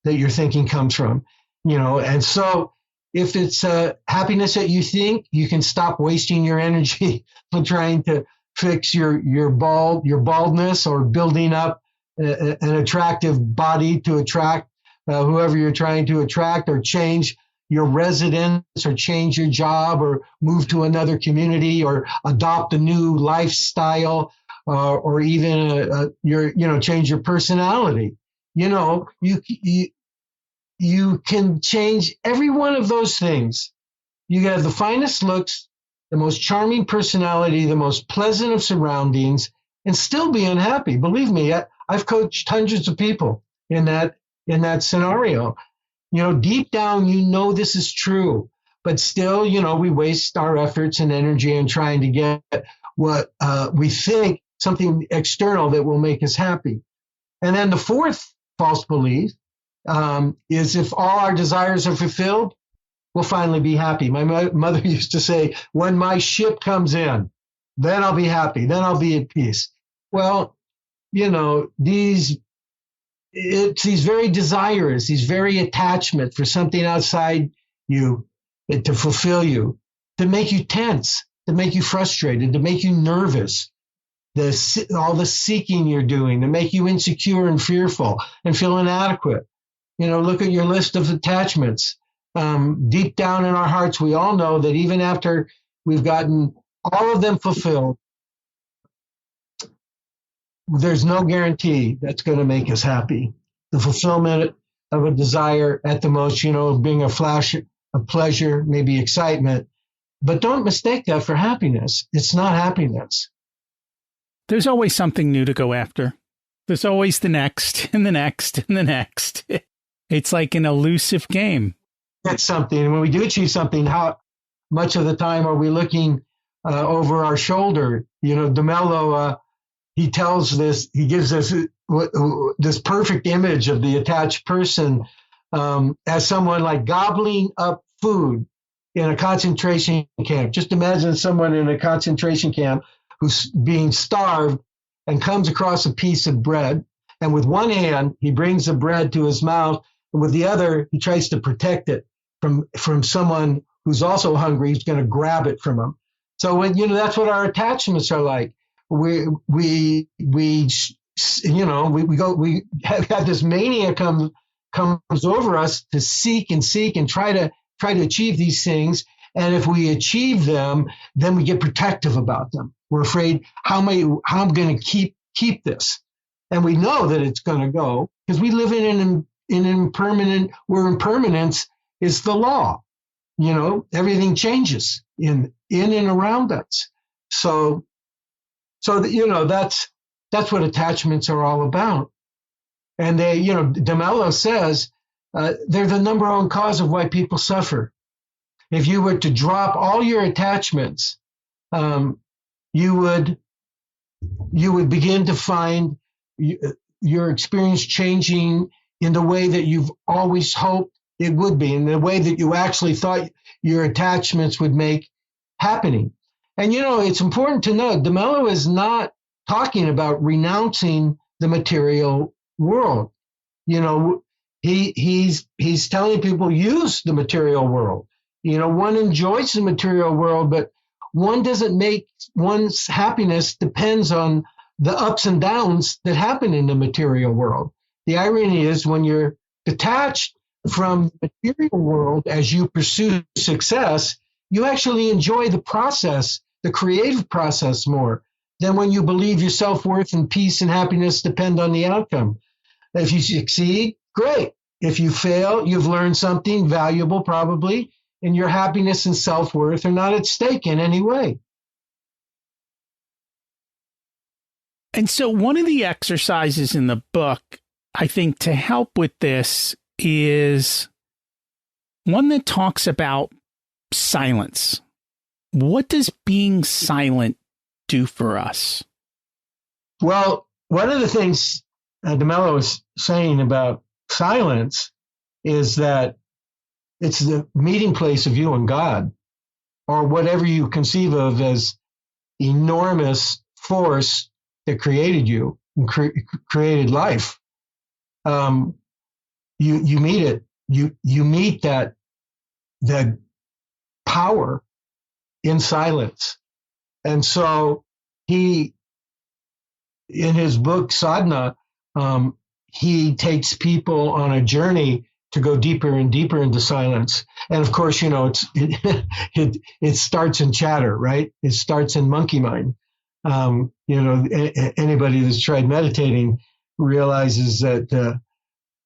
that your thinking comes from, you know. And so if it's happiness that you think, you can stop wasting your energy on trying to fix your baldness or building up an attractive body to attract whoever you're trying to attract, or change your residence, or change your job, or move to another community, or adopt a new lifestyle, or even change your personality. You know, you can change every one of those things. You can have the finest looks, the most charming personality, the most pleasant of surroundings, and still be unhappy. Believe me, I've coached hundreds of people in that scenario. You know, deep down, you know this is true, but still, you know, we waste our efforts and energy in trying to get what we think, something external that will make us happy. And then the fourth false belief is if all our desires are fulfilled, we'll finally be happy. My mother used to say, when my ship comes in, then I'll be happy, then I'll be at peace. Well, you know, it's these very desires, these very attachment for something outside you to fulfill you, to make you tense, to make you frustrated, to make you nervous, all the seeking you're doing, to make you insecure and fearful and feel inadequate. You know, look at your list of attachments. Deep down in our hearts, we all know that even after we've gotten all of them fulfilled, there's no guarantee that's going to make us happy. The fulfillment of a desire at the most, you know, being a flash of pleasure, maybe excitement, but don't mistake that for happiness. It's not happiness. There's always something new to go after. There's always the next and the next and the next. It's like an elusive game. That's something. And when we do achieve something, how much of the time are we looking over our shoulder? You know, DeMello, he gives us this perfect image of the attached person as someone like gobbling up food in a concentration camp. Just imagine someone in a concentration camp who's being starved and comes across a piece of bread. And with one hand, he brings the bread to his mouth. And with the other, he tries to protect it from someone who's also hungry, who's going to grab it from him. So when, you know, that's what our attachments are like. We have this mania comes over us to seek and try to achieve these things. And if we achieve them, then we get protective about them. We're afraid, how am I going to keep this? And we know that it's going to go because we live in an impermanent, where impermanence is the law. You know, everything changes in and around us. So you know, that's what attachments are all about. And they, you know, DeMello says they're the number one cause of why people suffer. If you were to drop all your attachments, you would begin to find your experience changing in the way that you've always hoped it would be, in the way that you actually thought your attachments would make happening. And, it's important to note, DeMello is not talking about renouncing the material world. He's telling people, use the material world. One enjoys the material world, but one doesn't make one's happiness depends on the ups and downs that happen in the material world. The irony is, when you're detached from the material world as you pursue success, you actually enjoy the process, the creative process, more than when you believe your self-worth and peace and happiness depend on the outcome. If you succeed, great. If you fail, you've learned something valuable, probably, and your happiness and self-worth are not at stake in any way. And so one of the exercises in the book, I think, to help with this is one that talks about silence. What does being silent do for us? Well, one of the things DeMello is saying about silence is that it's the meeting place of you and God, or whatever you conceive of as enormous force that created you and created life. You meet it. You meet that power in silence. And so he, in his book Sadhana, he takes people on a journey to go deeper and deeper into silence. And of course, it starts in chatter, right? It starts in monkey mind. Anybody that's tried meditating realizes that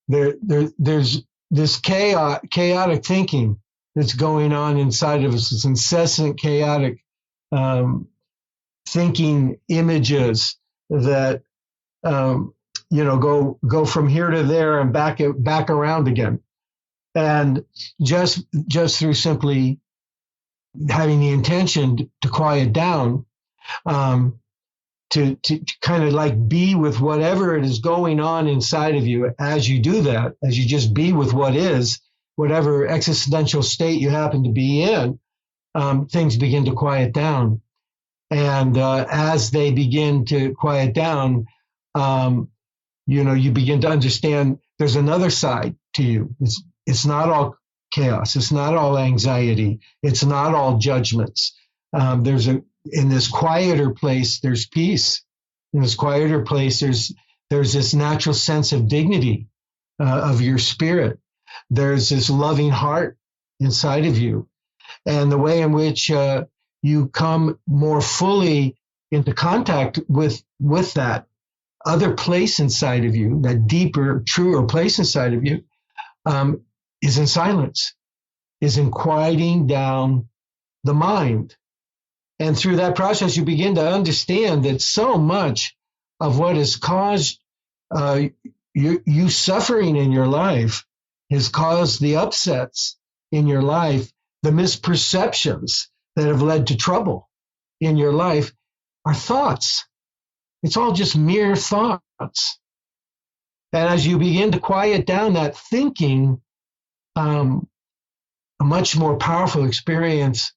there's this chaotic thinking that's going on inside of us. This incessant chaotic thinking images that go from here to there and back around again. And just through simply having the intention to quiet down, to kind of like be with whatever it is going on inside of you. As you do that, as you just be with what is, whatever existential state you happen to be in, things begin to quiet down. And as they begin to quiet down, you begin to understand there's another side to you. It's not all chaos. It's not all anxiety. It's not all judgments. In this quieter place, there's peace. In this quieter place, there's this natural sense of dignity of your spirit. There's this loving heart inside of you. And the way in which you come more fully into contact with that other place inside of you, that deeper, truer place inside of you, is in silence, is in quieting down the mind. And through that process, you begin to understand that so much of what has caused you suffering in your life has caused the upsets in your life, the misperceptions that have led to trouble in your life are thoughts. It's all just mere thoughts. And as you begin to quiet down that thinking, a much more powerful experience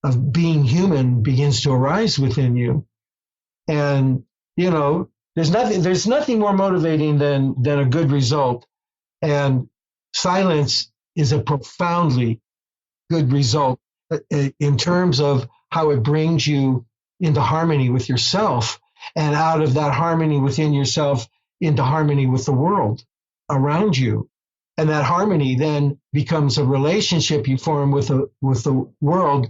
of being human begins to arise within you. And, there's nothing more motivating than a good result. And silence is a profoundly good result in terms of how it brings you into harmony with yourself, and out of that harmony within yourself into harmony with the world around you. And that harmony then becomes a relationship you form with the world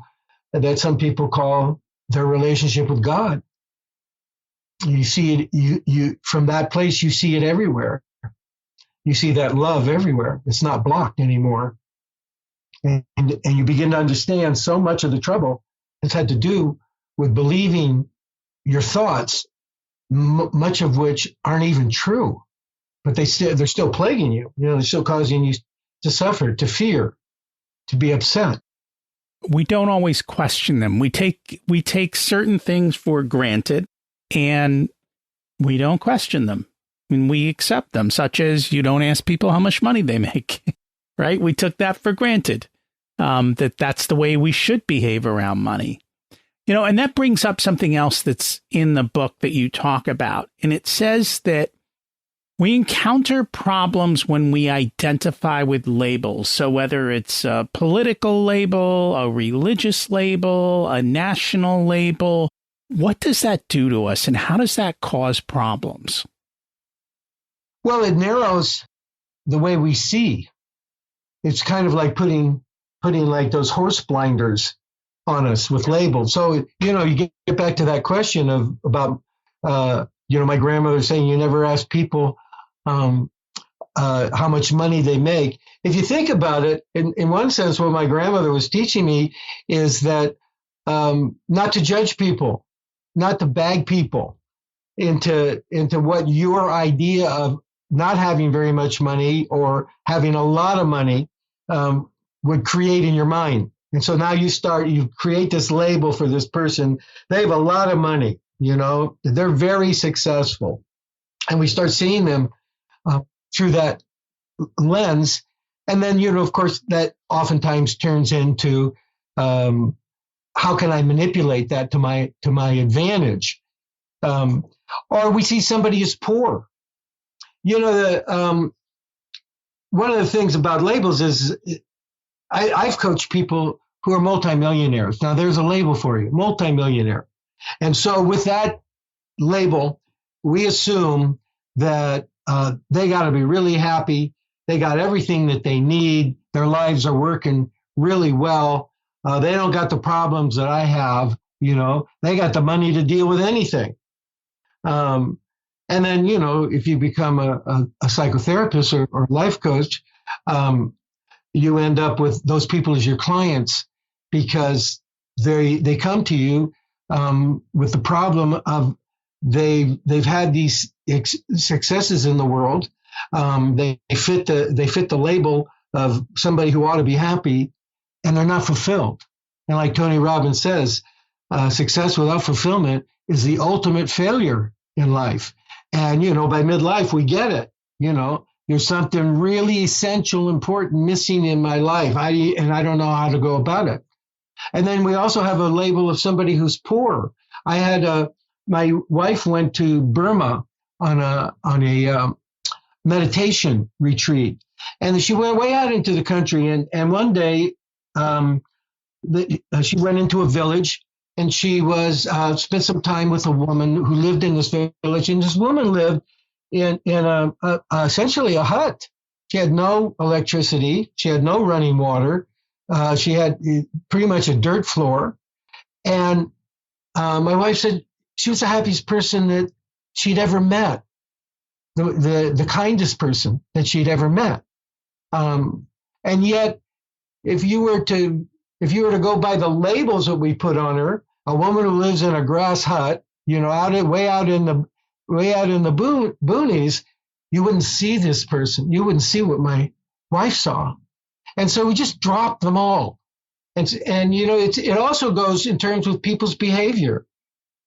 that some people call their relationship with God. You see it, you from that place, you see it everywhere. You see that love everywhere. It's not blocked anymore. And you begin to understand so much of the trouble has had to do with believing your thoughts, much of which aren't even true, but they're still plaguing you. They're still causing you to suffer, to fear, to be upset. We don't always question them. We take certain things for granted, and we don't question them. And we accept them, such as you don't ask people how much money they make. right? We took that for granted, that's the way we should behave around money. And that brings up something else that's in the book that you talk about. And it says that we encounter problems when we identify with labels. So whether it's a political label, a religious label, a national label, what does that do to us and how does that cause problems? Well, it narrows the way we see. It's kind of like putting like those horse blinders on us with labels. So, you get back to that question about my grandmother saying you never ask people how much money they make. If you think about it, in one sense, what my grandmother was teaching me is that not to judge people, not to bag people into what your idea of not having very much money or having a lot of money would create in your mind. And so now you create this label for this person. They have a lot of money, they're very successful. And we start seeing them through that lens. And then, of course, that oftentimes turns into how can I manipulate that to my advantage? Or we see somebody as poor. One of the things about labels is I've coached people who are multimillionaires. Now, there's a label for you, multimillionaire. And so with that label, we assume that they got to be really happy. They got everything that they need. Their lives are working really well. They don't got the problems that I have. They got the money to deal with anything. And then, if you become a psychotherapist or life coach, you end up with those people as your clients because they come to you with the problem of they've had these successes in the world. They fit the label of somebody who ought to be happy, and they're not fulfilled. And like Tony Robbins says, success without fulfillment is the ultimate failure in life. And by midlife, we get it. There's something really essential, important missing in my life. I don't know how to go about it. And then we also have a label of somebody who's poor. I had my wife went to Burma on a meditation retreat, and she went way out into the country. And one day, she went into a village, and she spent some time with a woman who lived in this village. And this woman lived in essentially a hut. She had no electricity. She had no running water. She had pretty much a dirt floor. And my wife said she was the happiest person that she'd ever met, the kindest person that she'd ever met. And yet, if you were to go by the labels that we put on her, a woman who lives in a grass hut, way out in the boonies, you wouldn't see this person. You wouldn't see what my wife saw. And so we just dropped them all. And it also goes in terms with people's behavior.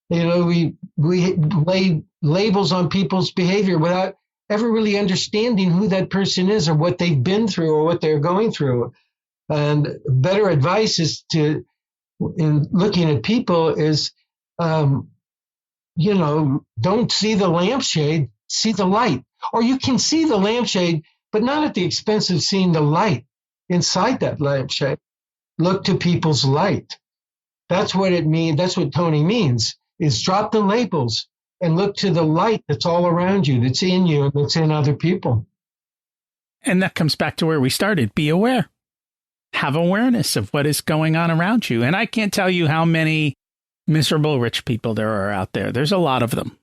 We lay labels on people's behavior without ever really understanding who that person is or what they've been through or what they're going through. And better advice is in looking at people is, don't see the lampshade, see the light. Or you can see the lampshade, but not at the expense of seeing the light inside that lampshade. Look to people's light. That's what it means. That's what Tony means, is drop the labels and look to the light that's all around you, that's in you, and that's in other people. And that comes back to where we started. Be aware. Have awareness of what is going on around you. And I can't tell you how many miserable rich people there are out there. There's a lot of them.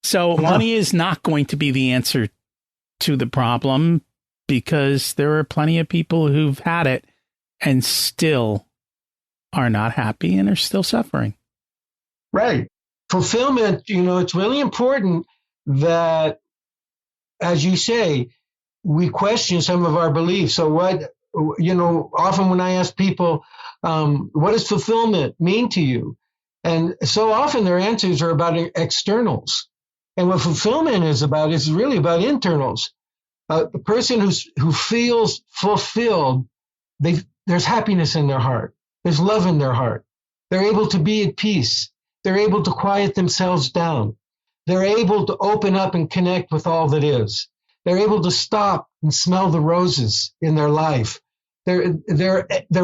So money is not going to be the answer to the problem, because there are plenty of people who've had it and still are not happy and are still suffering. Right. Fulfillment, it's really important that, as you say, we question some of our beliefs. So often when I ask people, what does fulfillment mean to you? And so often their answers are about externals. And what fulfillment is about is really about internals. The person who feels fulfilled, there's happiness in their heart. There's love in their heart. They're able to be at peace. They're able to quiet themselves down. They're able to open up and connect with all that is. They're able to stop and smell the roses in their life. They're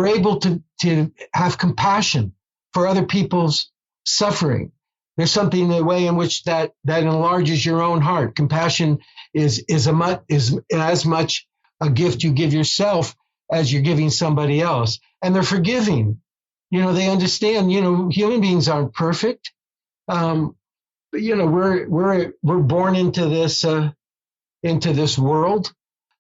able to have compassion for other people's suffering. There's something in the way in which that enlarges your own heart. Compassion is as much a gift you give yourself as you're giving somebody else. And they're forgiving. They understand, human beings aren't perfect. But, we're born into this world,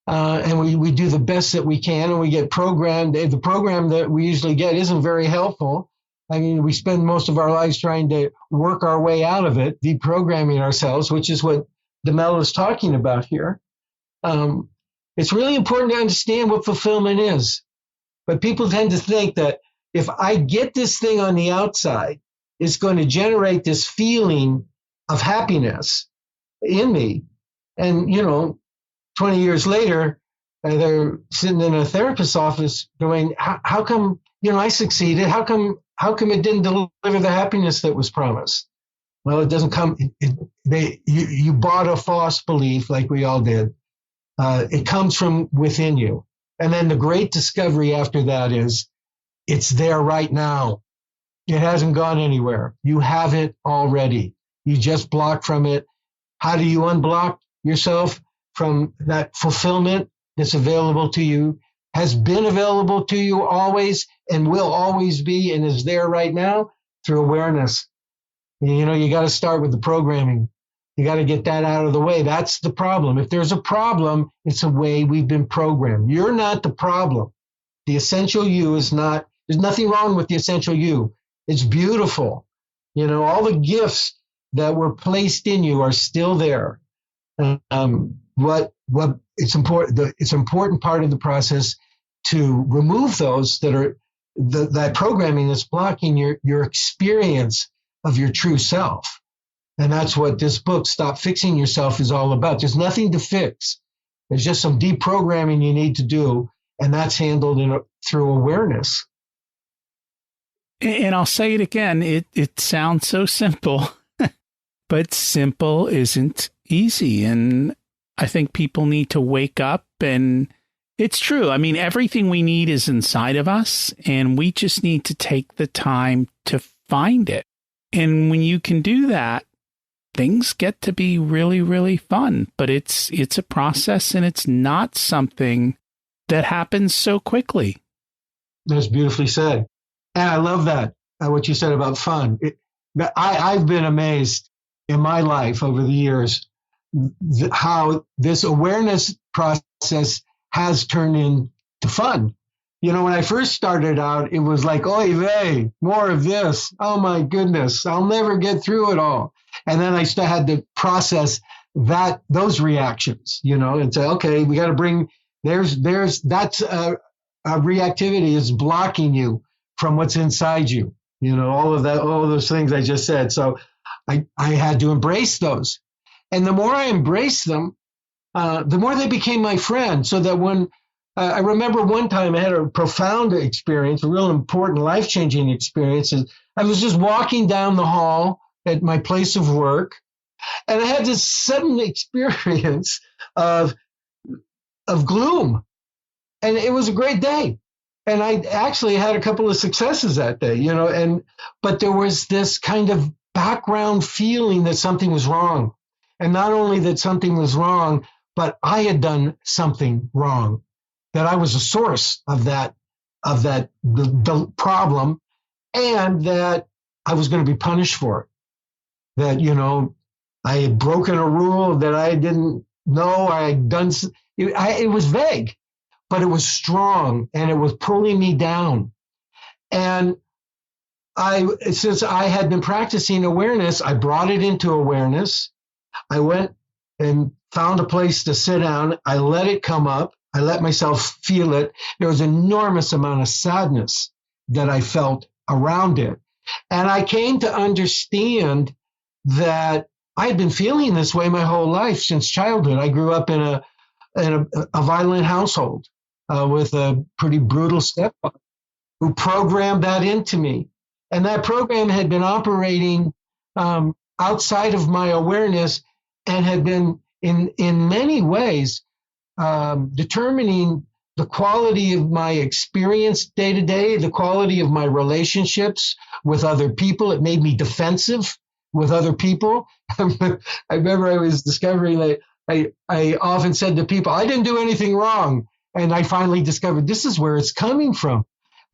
and we do the best that we can, and we get programmed. The program that we usually get isn't very helpful. I mean, we spend most of our lives trying to work our way out of it, deprogramming ourselves, which is what DeMello is talking about here. It's really important to understand what fulfillment is. But people tend to think that if I get this thing on the outside, it's going to generate this feeling of happiness in me. And, 20 years later, they're sitting in a therapist's office going, how come, I succeeded? How come it didn't deliver the happiness that was promised? Well, it doesn't come. You bought a false belief, like we all did. It comes from within you. And then the great discovery after that is it's there right now. It hasn't gone anywhere. You have it already. You just block from it. How do you unblock yourself from that fulfillment that's available to you, has been available to you always, and will always be, and is there right now? Through awareness. You got to start with the programming. You got to get that out of the way. That's the problem. If there's a problem, it's a way we've been programmed. You're not the problem. The essential you is not, there's nothing wrong with the essential you. It's beautiful. All the gifts that were placed in you are still there. What it's important. It's an important part of the process to remove those that are that programming that's blocking your experience of your true self. And that's what this book, Stop Fixing Yourself, is all about. There's nothing to fix. There's just some deprogramming you need to do, and that's handled through awareness. And I'll say it again, it sounds so simple, but simple isn't easy. And I think people need to wake up, and it's true. I mean, everything we need is inside of us, and we just need to take the time to find it. And when you can do that, things get to be really, really fun. But it's a process, and it's not something that happens so quickly. That's beautifully said. And I love that, what you said about fun. I've been amazed in my life over the years how this awareness process has turned into fun. When I first started out, it was like, oy vey, more of this. Oh my goodness, I'll never get through it all. And then I still had to process those reactions, and say, okay, we got to bring, that's a reactivity is blocking you from what's inside you, all of those things I just said. So I had to embrace those. And the more I embraced them, the more they became my friend. So that when I remember one time I had a profound experience, a real important life-changing experience. I was just walking down the hall at my place of work, and I had this sudden experience of gloom. And it was a great day. And I actually had a couple of successes that day, but there was this kind of background feeling that something was wrong. And not only that something was wrong, but I had done something wrong, that I was the source of the problem, and that I was going to be punished for it. That, I had broken a rule that I didn't know I had done. It was vague, but it was strong, and it was pulling me down. And since I had been practicing awareness, I brought it into awareness. I went and found a place to sit down. I let it come up. I let myself feel it. There was an enormous amount of sadness that I felt around it. And I came to understand that I had been feeling this way my whole life since childhood. I grew up in in a violent household with a pretty brutal stepfather who programmed that into me. And that program had been operating outside of my awareness and had been in many ways determining the quality of my experience day to day, the quality of my relationships with other people. It made me defensive with other people. I remember I was discovering that I often said to people, I didn't do anything wrong. And I finally discovered this is where it's coming from.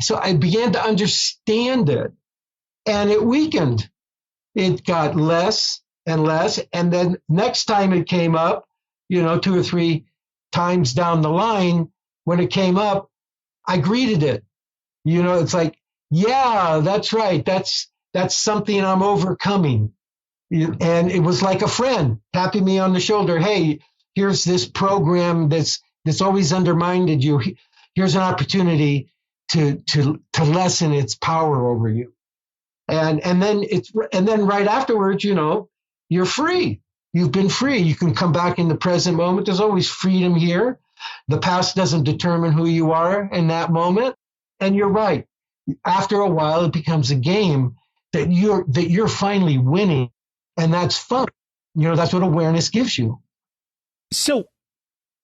So I began to understand it, and it weakened. It got less and less. And then next time it came up, 2 or 3 times down the line, when it came up, I greeted it. It's like, yeah, that's right. That's something I'm overcoming. And it was like a friend tapping me on the shoulder. Hey, here's this program that's always undermined you. Here's an opportunity to lessen its power over you. And then right afterwards, you're free. You've been free. You can come back in the present moment. There's always freedom here. The past doesn't determine who you are in that moment. And you're right. After a while, it becomes a game that you're finally winning. And that's fun. That's what awareness gives you. So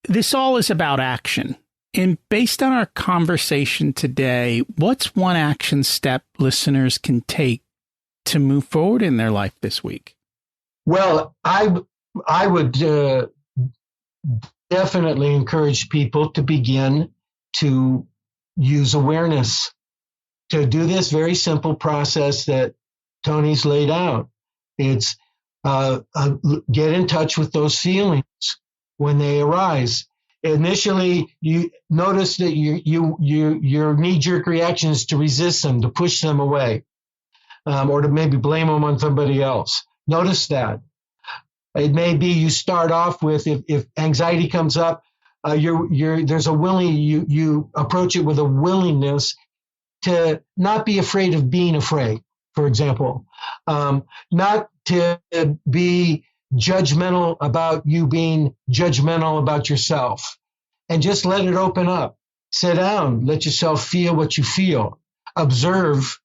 this all is about action. And based on our conversation today, what's one action step listeners can take to move forward in their life this week? Well, I would definitely encourage people to begin to use awareness to do this very simple process that Tony's laid out. It's get in touch with those feelings when they arise. Initially, you notice that your knee-jerk reaction is to resist them, to push them away, or to maybe blame them on somebody else. Notice that. It may be you start off with, if anxiety comes up, there's a you approach it with a willingness to not be afraid of being afraid, for example, not to be judgmental about you being judgmental about yourself, and just let it open up. Sit down, let yourself feel what you feel, observe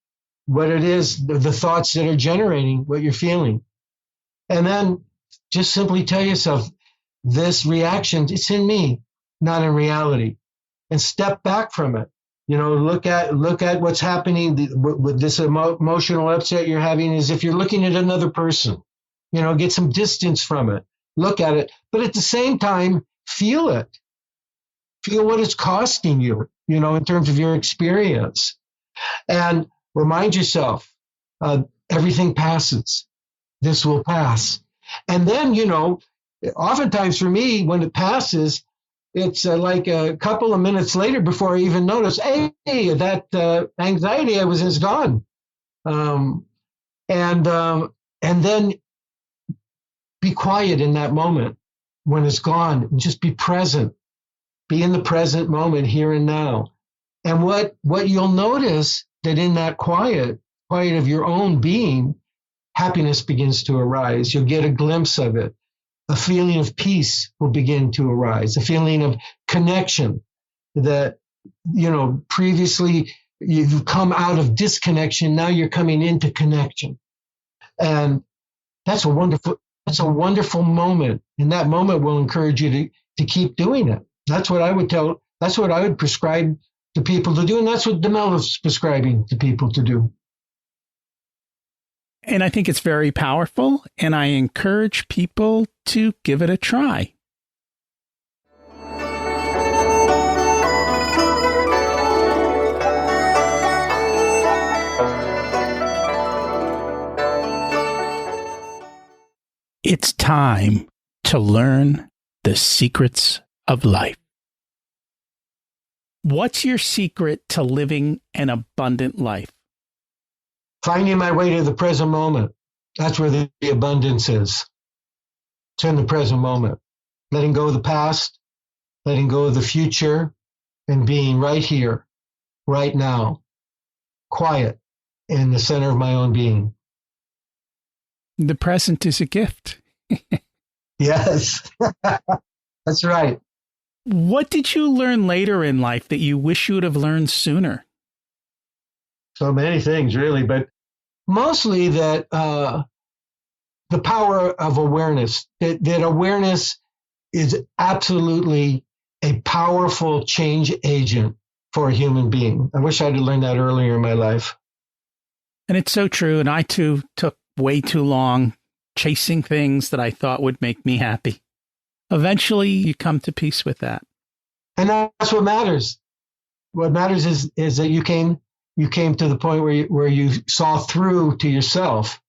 what it is, the thoughts that are generating what you're feeling. And then just simply tell yourself, this reaction, it's in me, not in reality. And step back from it. Look at what's happening with this emotional upset you're having as if you're looking at another person. Get some distance from it. Look at it. But at the same time, feel it. Feel what it's costing you, in terms of your experience. And remind yourself, everything passes. This will pass. And then, oftentimes for me, when it passes, it's like a couple of minutes later before I even notice, hey, that anxiety I was in is gone. And then be quiet in that moment when it's gone, and just be present. Be in the present moment, here and now. And what you'll notice that in that quiet of your own being, happiness begins to arise. You'll get a glimpse of it. A feeling of peace will begin to arise, a feeling of connection that, previously you've come out of disconnection. Now you're coming into connection. And that's a wonderful moment. And that moment will encourage you to keep doing it. That's what I would prescribe to people to do. And that's what DeMello's prescribing to people to do. And I think it's very powerful, and I encourage people to give it a try. It's time to learn the secrets of life. What's your secret to living an abundant life? Finding my way to the present moment. That's where the abundance is. It's in the present moment. Letting go of the past, letting go of the future, and being right here, right now, quiet in the center of my own being. The present is a gift. Yes, that's right. What did you learn later in life that you wish you would have learned sooner? So many things, really, but mostly that the power of awareness, that awareness is absolutely a powerful change agent for a human being. I wish I'd learned that earlier in my life. And it's so true. And I, too, took way too long chasing things that I thought would make me happy. Eventually, you come to peace with that. And that's what matters. What matters is that you came to the point where you saw through to yourself.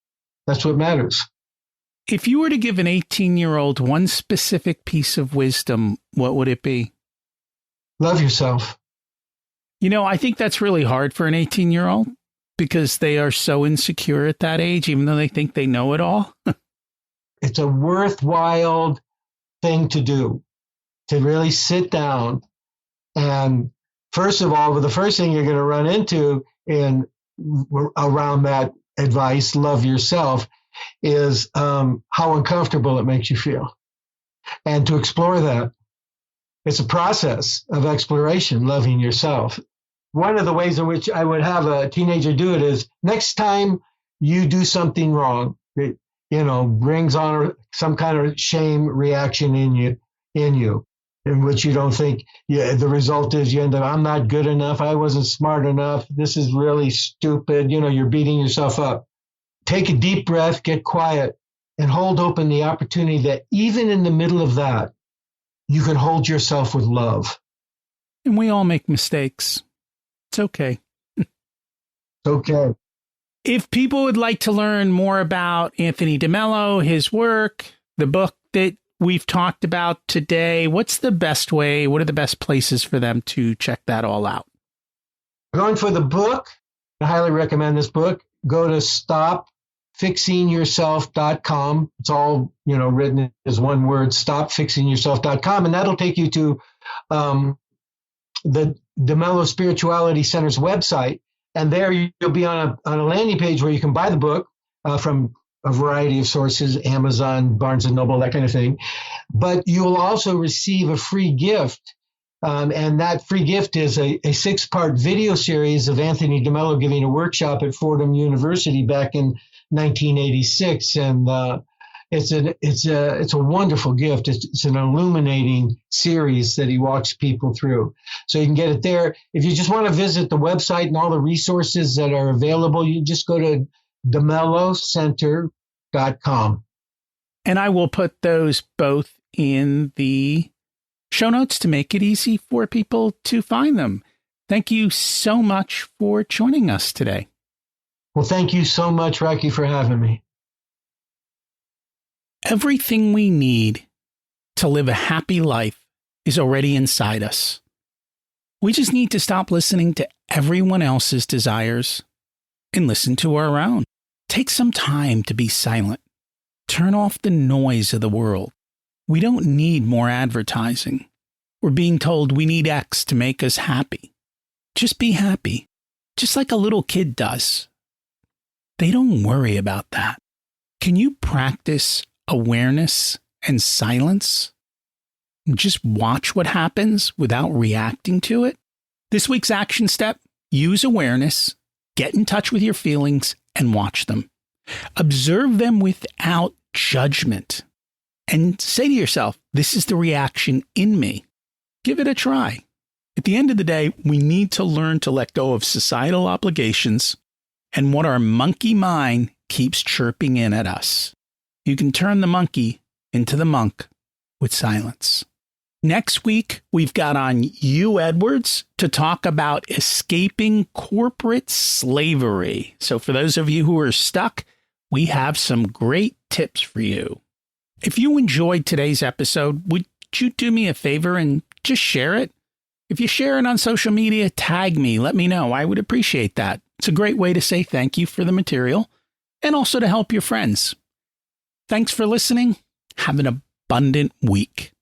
That's what matters. If you were to give an 18-year-old one specific piece of wisdom, what would it be? Love yourself. You know, I think that's really hard for an 18-year-old because they are so insecure at that age, even though they think they know it all. It's a worthwhile thing to do, to really sit down. And first of all, the first thing you're going to run into around that advice, love yourself, is how uncomfortable it makes you feel. And to explore that, it's a process of exploration, loving yourself. One of the ways in which I would have a teenager do it is next time you do something wrong that, brings on some kind of shame reaction in you, in which you don't think the result is you end up, I'm not good enough. I wasn't smart enough. This is really stupid. You're beating yourself up. Take a deep breath, get quiet, and hold open the opportunity that even in the middle of that, you can hold yourself with love. And we all make mistakes. It's okay. It's okay. If people would like to learn more about Anthony DeMello, his work, the book that we've talked about today, what's the best way? What are the best places for them to check that all out? Going for the book, I highly recommend this book. Go to stopfixingyourself.com. It's all, written as one word, stopfixingyourself.com. And that'll take you to the DeMello Spirituality Center's website. And there you'll be on a landing page where you can buy the book from a variety of sources, Amazon, Barnes & Noble, that kind of thing. But you'll also receive a free gift. And that free gift is a 6-part video series of Anthony DeMello giving a workshop at Fordham University back in 1986. And it's a wonderful gift. It's an illuminating series that he walks people through. So you can get it there. If you just want to visit the website and all the resources that are available, you just go to DeMelloCenter.com. And I will put those both in the show notes to make it easy for people to find them. Thank you so much for joining us today. Well, thank you so much, Rocky, for having me. Everything we need to live a happy life is already inside us. We just need to stop listening to everyone else's desires and listen to our own. Take some time to be silent. Turn off the noise of the world. We don't need more advertising. We're being told we need X to make us happy. Just be happy, just like a little kid does. They don't worry about that. Can you practice awareness and silence? Just watch what happens without reacting to it? This week's action step: use awareness, get in touch with your feelings, and watch them. Observe them without judgment. And say to yourself, this is the reaction in me. Give it a try. At the end of the day, we need to learn to let go of societal obligations and what our monkey mind keeps chirping in at us. You can turn the monkey into the monk with silence. Next week, we've got on Hugh Edwards to talk about escaping corporate slavery. So for those of you who are stuck, we have some great tips for you. If you enjoyed today's episode, would you do me a favor and just share it? If you share it on social media, tag me. Let me know. I would appreciate that. It's a great way to say thank you for the material and also to help your friends. Thanks for listening. Have an abundant week.